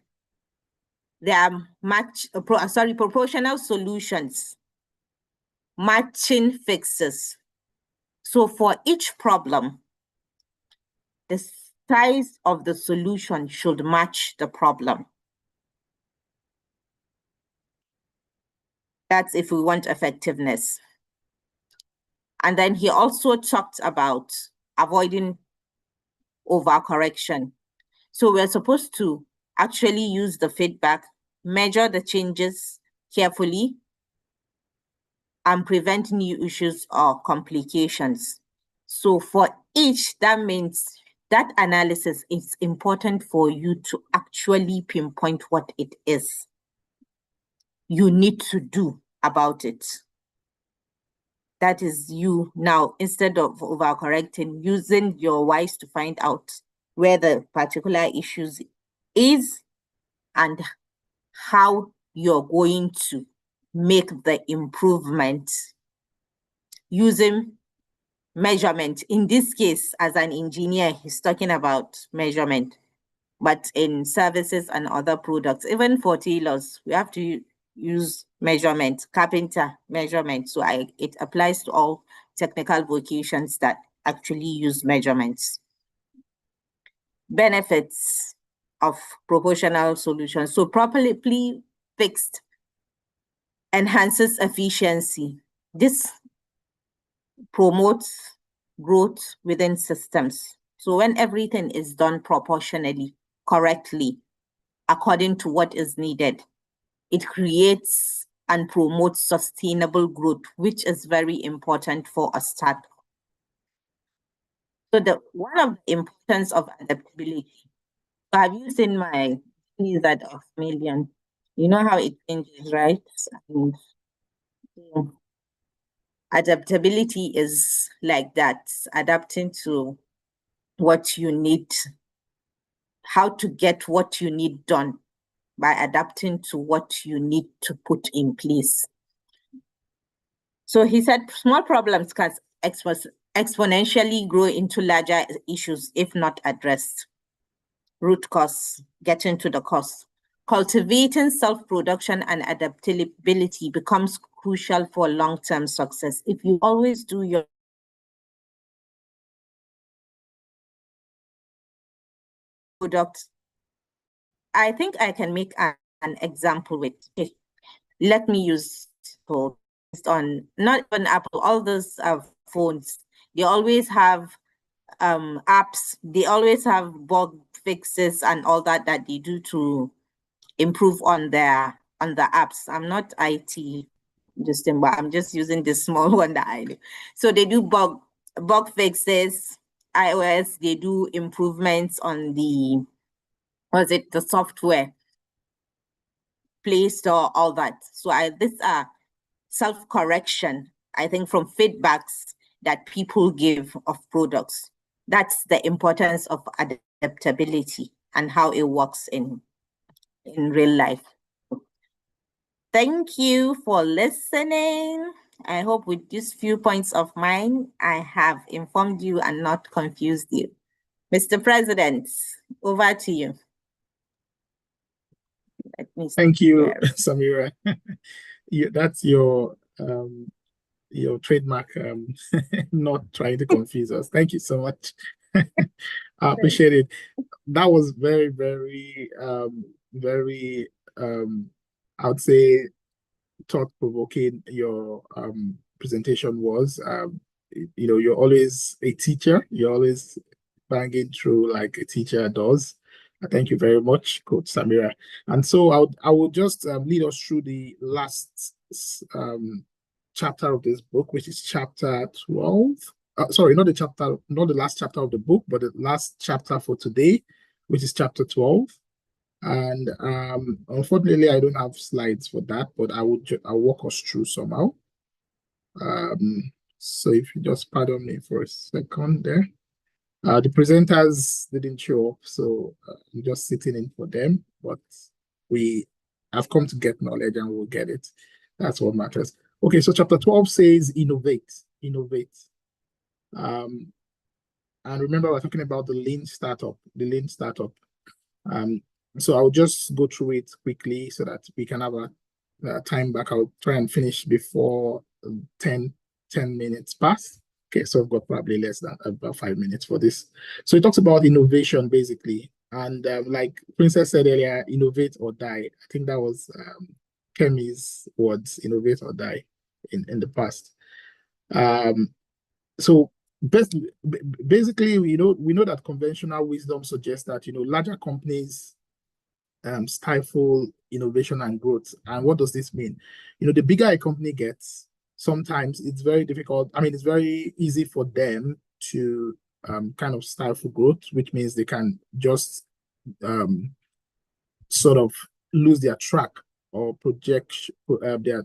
there are proportional solutions, matching fixes. So for each problem, the size of the solution should match the problem. That's if we want effectiveness. And then he also talked about avoiding overcorrection. So we're supposed to actually use the feedback, measure the changes carefully, and prevent new issues or complications. So for each, that means that analysis is important for you to actually pinpoint what it is you need to do about it. That is you now, instead of overcorrecting, using your whys to find out where the particular issues is and how you're going to make the improvement using measurement. In this case, as an engineer, he's talking about measurement, but in services and other products, even for tailors, we have to use measurement, carpenter measurement. So it applies to all technical vocations that actually use measurements. Benefits of proportional solutions. So properly fixed enhances efficiency. This promotes growth within systems. So when everything is done proportionally, correctly, according to what is needed, it creates and promotes sustainable growth, which is very important for a startup. So one of the importance of adaptability. Have you seen my Lizard of Million? You know how it changes, right? And adaptability is like that, adapting to what you need, how to get what you need done by adapting to what you need to put in place. So he said small problems can exponentially grow into larger issues if not addressed. Root cause, getting to the cause. Cultivating self-production and adaptability becomes crucial for long-term success. If you always do your product, I think I can make an example with it. Let me use Apple, based on not even Apple, all those phones. They always have apps. They always have bug fixes and all that they do to improve on the apps. I'm not IT, but I'm just using this small one that I do. So they do bug fixes. iOS, they do improvements on the software, Play Store, all that. So these are self-correction, I think, from feedbacks that people give of products. That's the importance of adaptability and how it works in real life. Thank you for listening. I hope with these few points of mine, I have informed you and not confused you. Mr. President, over to you. Let me Thank you, share. Samira. That's your trademark, not trying to confuse us. Thank you so much. I appreciate it. That was very, very, very, I would say, thought-provoking your presentation was. You know, you're always a teacher. You're always banging through like a teacher does. Thank you very much, Coach Samira. And so I will just lead us through the last chapter of this book, which is chapter 12. Sorry, not the last chapter of the book, but the last chapter for today, which is chapter 12. And unfortunately, I don't have slides for that, but I'll walk us through somehow. So if you just pardon me for a second there. The presenters didn't show up, so I'm just sitting in for them, but we have come to get knowledge and we'll get it. That's what matters. Okay, so chapter 12 says innovate. And remember, we're talking about the lean startup. So I'll just go through it quickly so that we can have a time back. I'll try and finish before 10 minutes past. Okay, so I've got probably less than about 5 minutes for this. So it talks about innovation basically. And like Princess said earlier, innovate or die. I think that was Kemi's words, innovate or die in the past. So basically, we know that conventional wisdom suggests that, larger companies stifle innovation and growth. And what does this mean? The bigger a company gets, sometimes it's very difficult. I mean, it's very easy for them to kind of stifle growth, which means they can just sort of lose their track or project their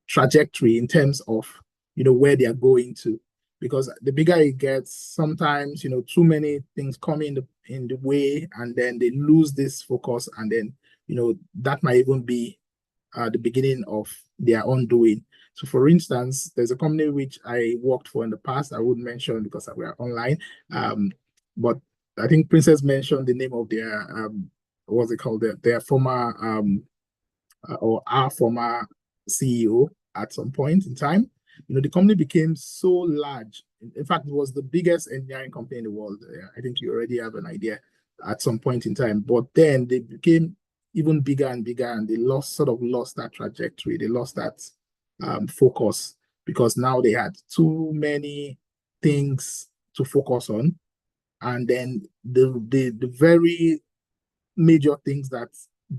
trajectory in terms of where they are going to. Because the bigger it gets, sometimes too many things come in the way, and then they lose this focus, and then that might even be the beginning of their undoing. So, for instance, there's a company which I worked for in the past. I wouldn't mention because we are online, but I think Princess mentioned the name of their what's it called? Their former or our former CEO at some point in time. The company became so large. In fact, it was the biggest engineering company in the world. I think you already have an idea at some point in time. But then they became even bigger and bigger, and they lost that trajectory. They lost that focus because now they had too many things to focus on. And then the very major things that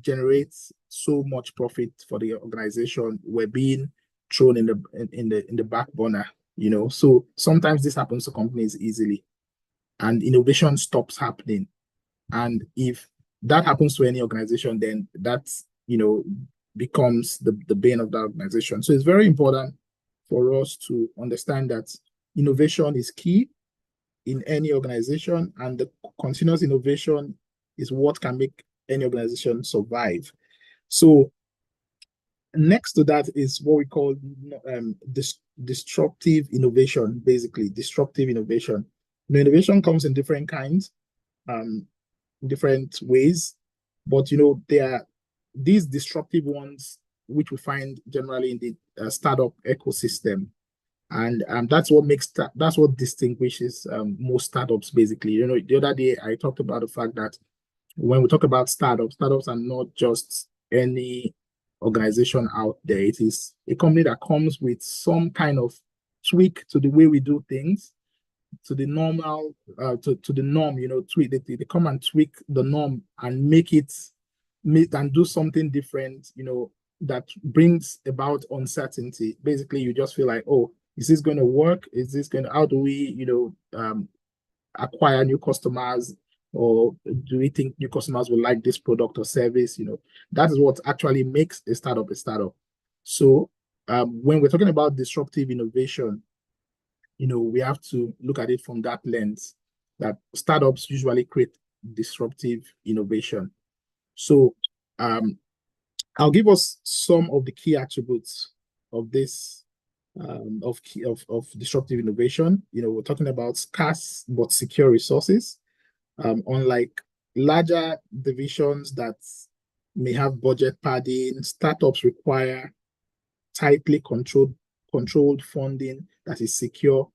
generate so much profit for the organization were being thrown in the back burner, So sometimes this happens to companies easily, and innovation stops happening. And if that happens to any organization, then that's becomes the bane of that organization. So it's very important for us to understand that innovation is key in any organization, and the continuous innovation is what can make any organization survive. So next to that is what we call disruptive innovation, basically disruptive innovation. Innovation comes in different kinds, different ways, but there are these disruptive ones which we find generally in the startup ecosystem, and that's what distinguishes most startups basically. The other day I talked about the fact that when we talk about startups are not just any organization out there. It is a company that comes with some kind of tweak to the way we do things, to the normal, to the norm, tweak. They come and tweak the norm and make and do something different, that brings about uncertainty. Basically, you just feel like, oh, is this going to work? How do we, acquire new customers? Or do we think new customers will like this product or service? That is what actually makes a startup a startup. So when we're talking about disruptive innovation, we have to look at it from that lens, that startups usually create disruptive innovation. So I'll give us some of the key attributes of this of disruptive innovation. We're talking about scarce but secure resources. Unlike larger divisions that may have budget padding, startups require tightly controlled funding that is secure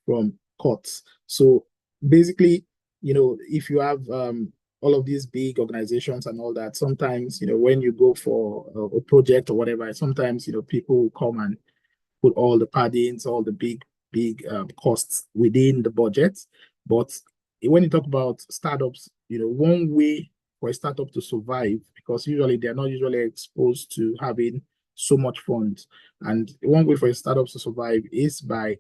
from cuts. So basically, if you have all of these big organizations and all that, sometimes, when you go for a project or whatever, sometimes, people will come and put all the paddings, all the big costs within the budget. But when you talk about startups, one way for a startup to survive, because usually they're not usually exposed to having so much funds, and one way for a startup to survive is by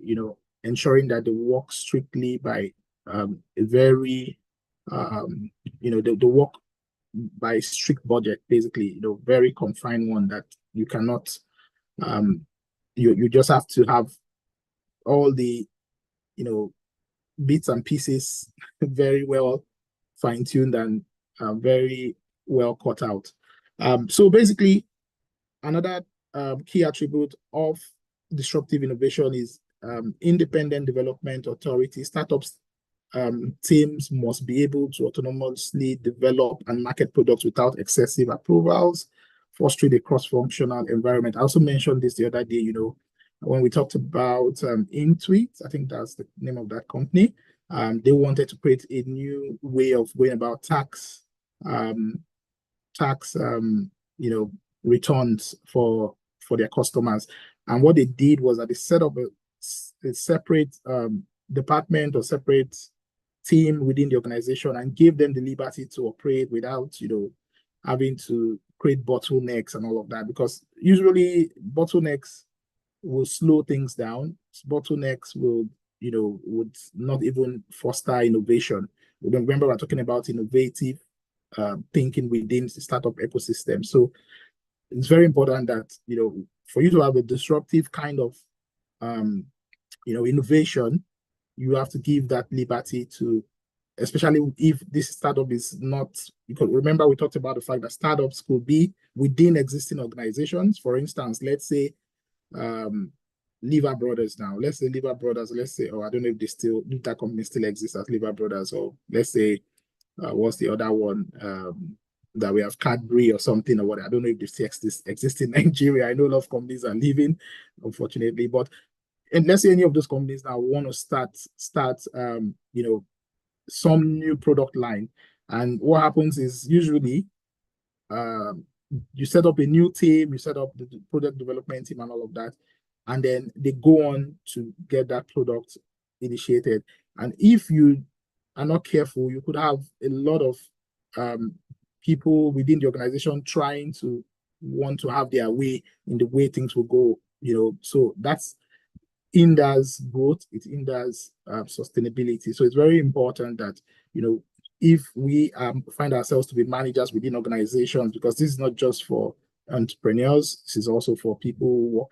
ensuring that they work strictly by a very they work by strict budget, basically, very confined one that you cannot you just have to have all the bits and pieces very well fine-tuned and very well cut out. So basically, another key attribute of disruptive innovation is independent development authority. Startups teams must be able to autonomously develop and market products without excessive approvals, fostering a cross-functional environment. I also mentioned this the other day, when we talked about Intuit, I think that's the name of that company. They wanted to create a new way of going about tax returns for their customers. And what they did was that they set up a separate department or separate team within the organization and gave them the liberty to operate without, having to create bottlenecks and all of that. Because usually bottlenecks will slow things down. Bottlenecks would not even foster innovation. Remember, we're talking about innovative thinking within the startup ecosystem. So it's very important that, for you to have a disruptive kind of, innovation, you have to give that liberty to, especially if this startup is not, because remember we talked about the fact that startups could be within existing organizations. For instance, let's say Lever Brothers now. Let's say Lever Brothers, or I don't know if that company still exists as Lever Brothers, or let's say, what's the other one that we have, Cadbury or something, or what, I don't know if this exists in Nigeria. I know a lot of companies are leaving, unfortunately, but and let's say any of those companies now want to start some new product line. And what happens is usually you set up a new team, you set up the product development team and all of that, and then they go on to get that product initiated. And if you are not careful, you could have a lot of people within the organization trying to want to have their way in the way things will go, so that's hinders growth, it hinders sustainability. So it's very important that, if we find ourselves to be managers within organizations, because this is not just for entrepreneurs, this is also for people who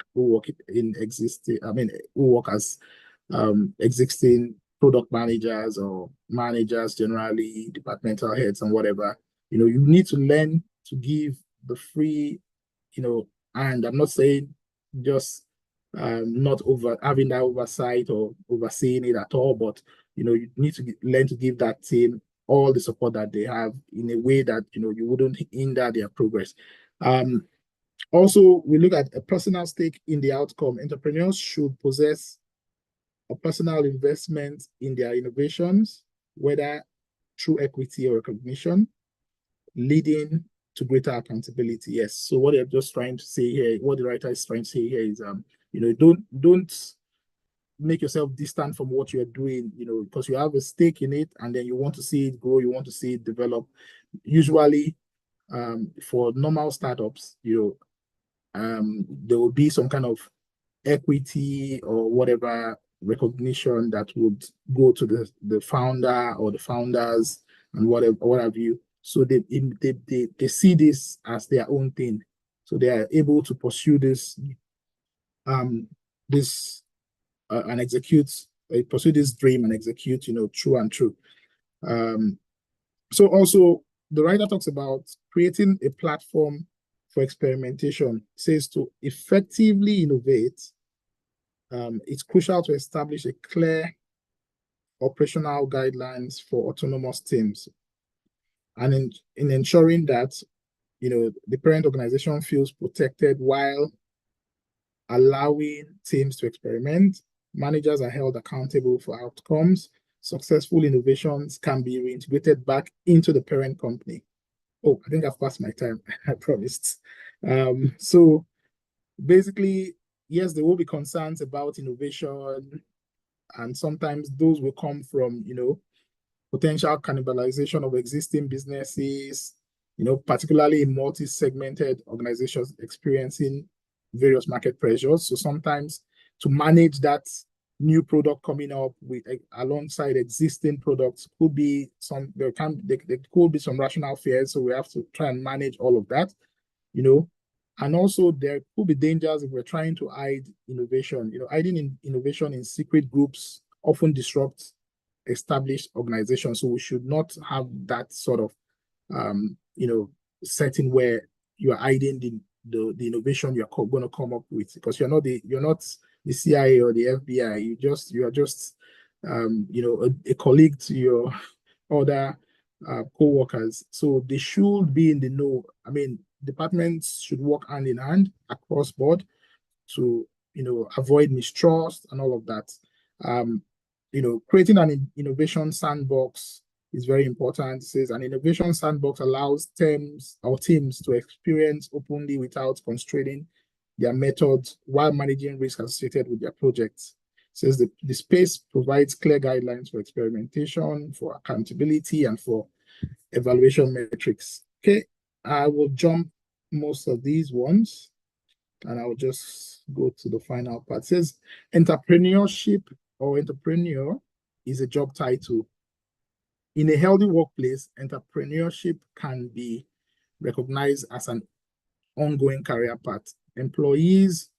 work as existing product managers or managers generally, departmental heads and whatever. You need to learn to give the free, and I'm not saying just not having that oversight or overseeing it at all, but you need to learn to give that team all the support that they have in a way that you wouldn't hinder their progress. Also, we look at a personal stake in the outcome. Entrepreneurs should possess a personal investment in their innovations, whether through equity or recognition, leading to greater accountability. Yes. So what I'm just trying to say here, what the writer is trying to say here is, don't make yourself distant from what you're doing, because you have a stake in it and then you want to see it grow, you want to see it develop. Usually, for normal startups, there will be some kind of equity or whatever recognition that would go to the founder or the founders and whatever, what have you. So they see this as their own thing. So they are able to pursue this and execute pursue this dream and execute, true and true. So also the writer talks about creating a platform for experimentation. It says to effectively innovate, it's crucial to establish a clear operational guidelines for autonomous teams. And in ensuring that, the parent organization feels protected while allowing teams to experiment, managers are held accountable for outcomes. Successful innovations can be reintegrated back into the parent company. Oh, I think I've passed my time. I promised. So basically, yes, there will be concerns about innovation, and sometimes those will come from, potential cannibalization of existing businesses, particularly in multi-segmented organizations experiencing various market pressures. So sometimes to manage that new product coming up with alongside existing products could be there could be some rational fears. So we have to try and manage all of that, and also there could be dangers if we're trying to hide innovation. Hiding innovation in secret groups often disrupts established organizations. So we should not have that sort of setting where you're hiding the innovation you're going to come up with, because you're not the CIA or the FBI. You are just a colleague to your other co-workers. So they should be in the know. I mean, departments should work hand in hand across board to avoid mistrust and all of that. Creating an innovation sandbox is very important. It says an innovation sandbox allows teams to experience openly without constraining their methods while managing risk associated with their projects. It says the space provides clear guidelines for experimentation, for accountability, and for evaluation metrics. Okay, I will jump most of these ones and I will just go to the final part. It says entrepreneurship or entrepreneur is a job title. In a healthy workplace, entrepreneurship can be recognized as an ongoing career path. Employees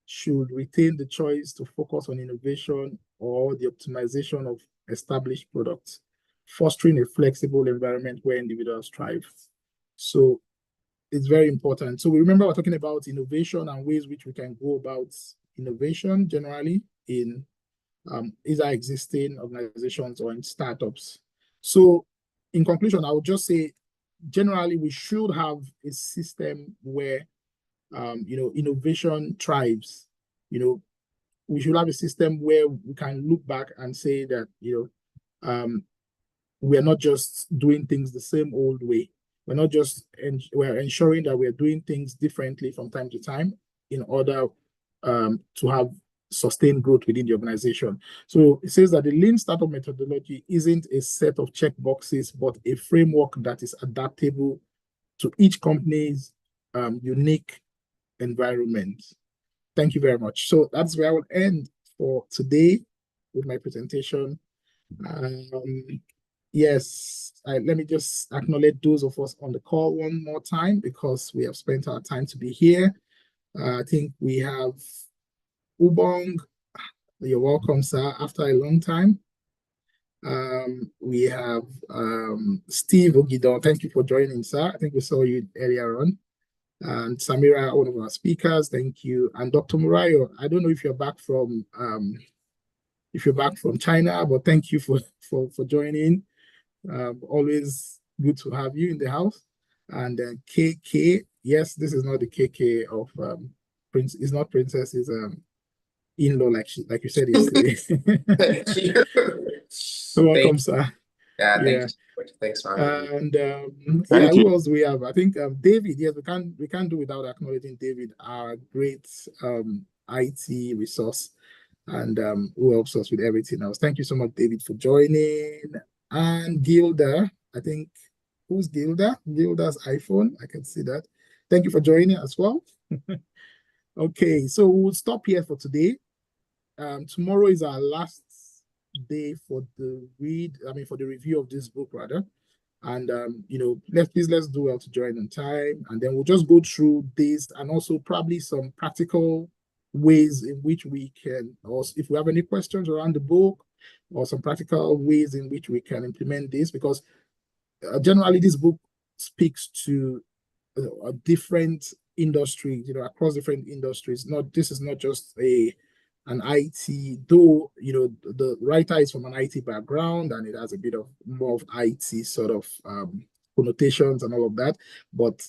should retain the choice to focus on innovation or the optimization of established products, fostering a flexible environment where individuals thrive. So it's very important. So we remember we're talking about innovation and ways which we can go about innovation generally in either existing organizations or in startups. So in conclusion, I would just say, generally, we should have a system where, innovation thrives. We should have a system where we can look back and say that, we're not just doing things the same old way. We're not just, we're ensuring that we're doing things differently from time to time in order to have sustained growth within the organization. So it says that the lean startup methodology isn't a set of check boxes, but a framework that is adaptable to each company's unique environment. Thank you very much. So that's where I will end for today with my presentation. Yes, let me just acknowledge those of us on the call one more time because we have spent our time to be here. I think we have Ubong. You're welcome, sir, after a long time. We have Steve Ogidon. Thank you for joining, sir. I think we saw you earlier on. And Samira, one of our speakers, thank you. And Dr. Murayo, I don't know if you're back from China, but thank you for joining. Always good to have you in the house. And KK, yes, this is not the KK of Prince. It's not Princess. It's in-law, like you said yesterday. Thank you. So welcome, sir. Yeah, thanks for having me. And who else do we have? I think David. Yes, we can't do without acknowledging David, our great IT resource, and who helps us with everything else. Thank you so much, David, for joining. And Gilda, I think, who's Gilda? Gilda's iPhone. I can see that. Thank you for joining as well. Okay, so we'll stop here for today. Tomorrow is our last day for the review of this book, rather. And let's do well to join on time, and then we'll just go through this and also probably some practical ways in which we can, or if we have any questions around the book, or some practical ways in which we can implement this, because generally this book speaks to a different industry, across different industries. This is not just an IT, though, the writer is from an IT background and it has a bit of more of IT sort of connotations and all of that. But,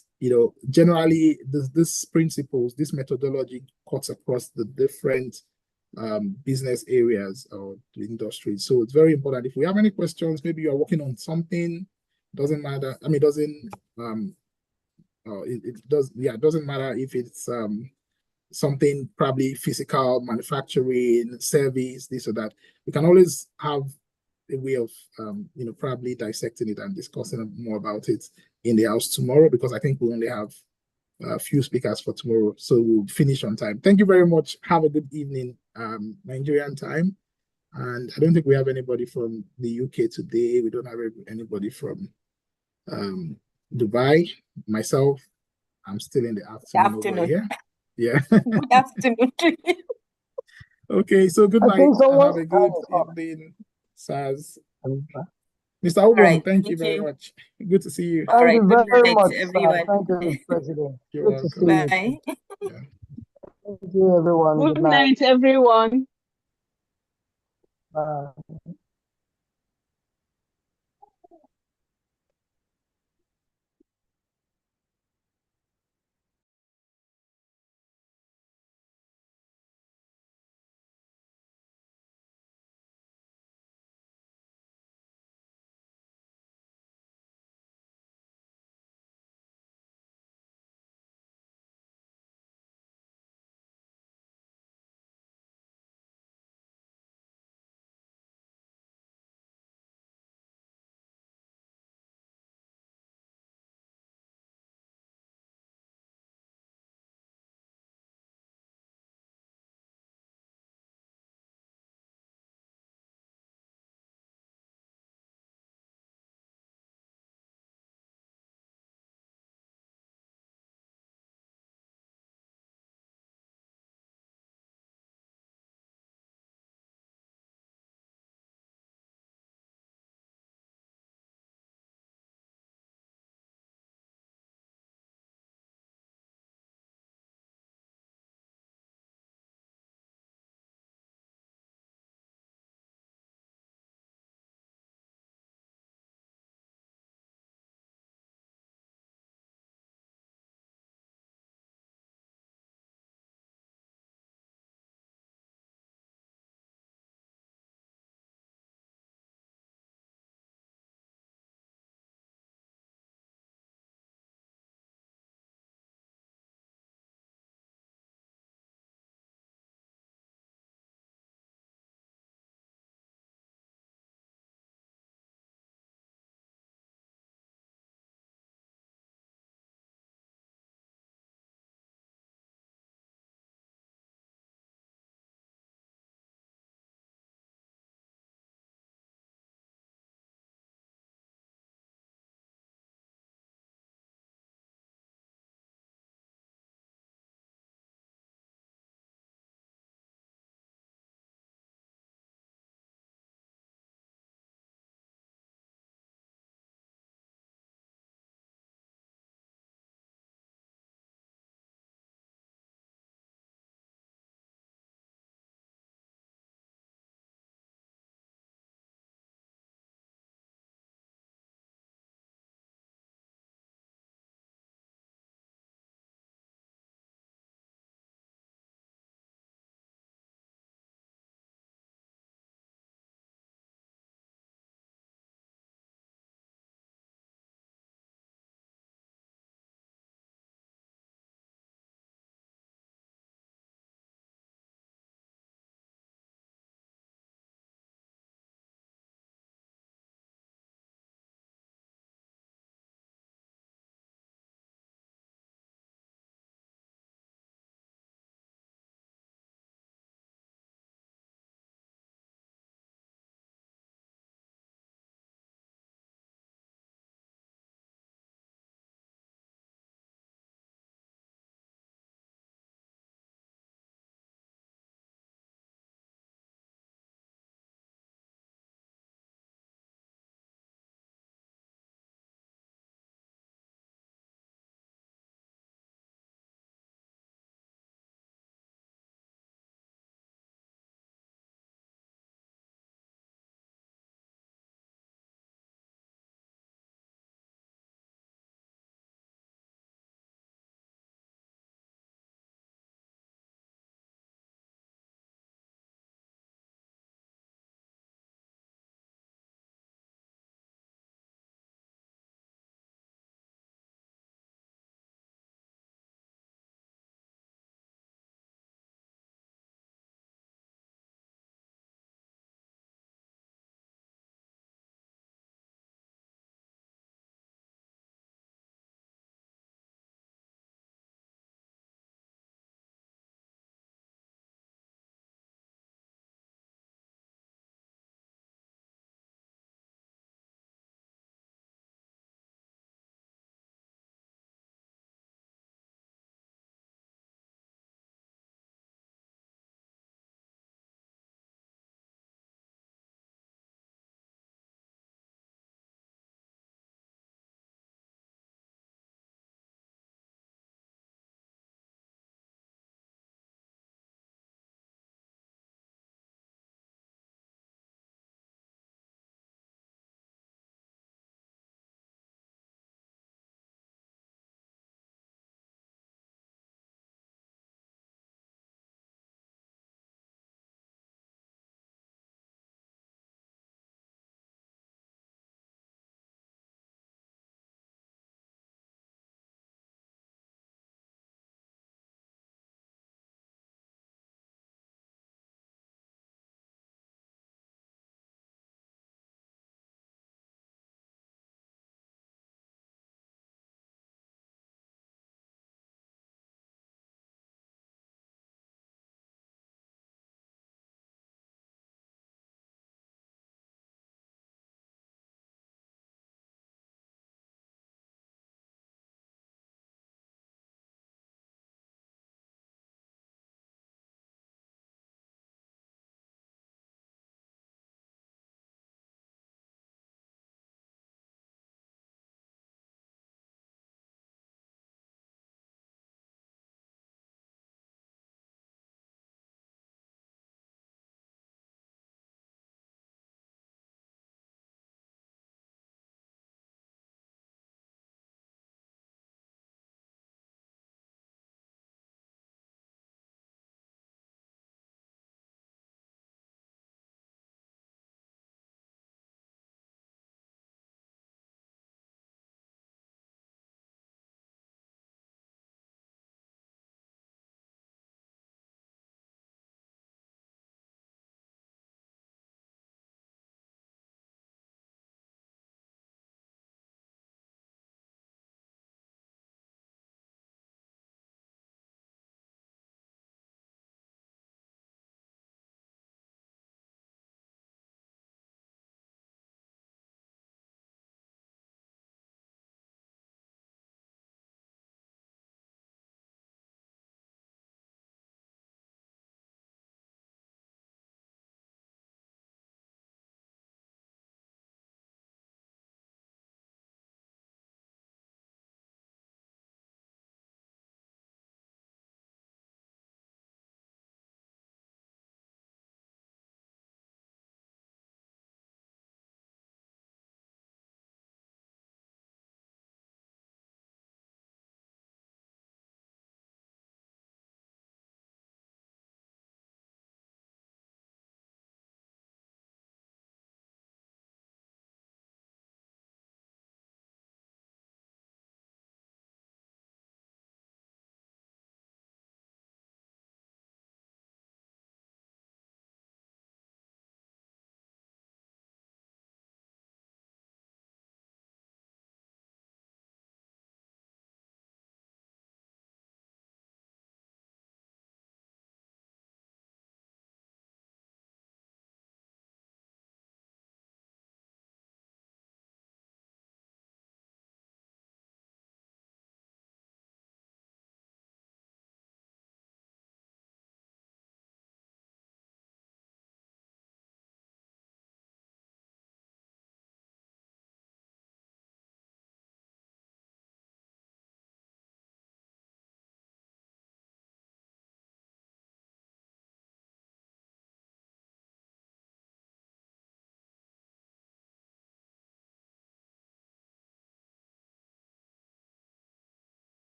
generally this principles, this methodology cuts across the different business areas or the industry. So it's very important. If we have any questions, maybe you're working on something, doesn't matter. I mean, it doesn't, it doesn't matter if it's something probably physical, manufacturing, service, this or that. We can always have a way of, probably dissecting it and discussing more about it in the house tomorrow, because I think we only have a few speakers for tomorrow, so we'll finish on time. Thank you very much. Have a good evening, Nigerian time. And I don't think we have anybody from the UK today. We don't have anybody from Dubai. Myself, I'm still in the afternoon. Over here. Yeah. Good afternoon. Okay, so good night and have a good evening, Saz. Mr. Obon, Right, thank you very much. Good to see you. All right, Thank you very much, everyone. Thank you, President. You're Good welcome. to see Bye. you. Yeah. Thank you, everyone. Good night, everyone. Bye.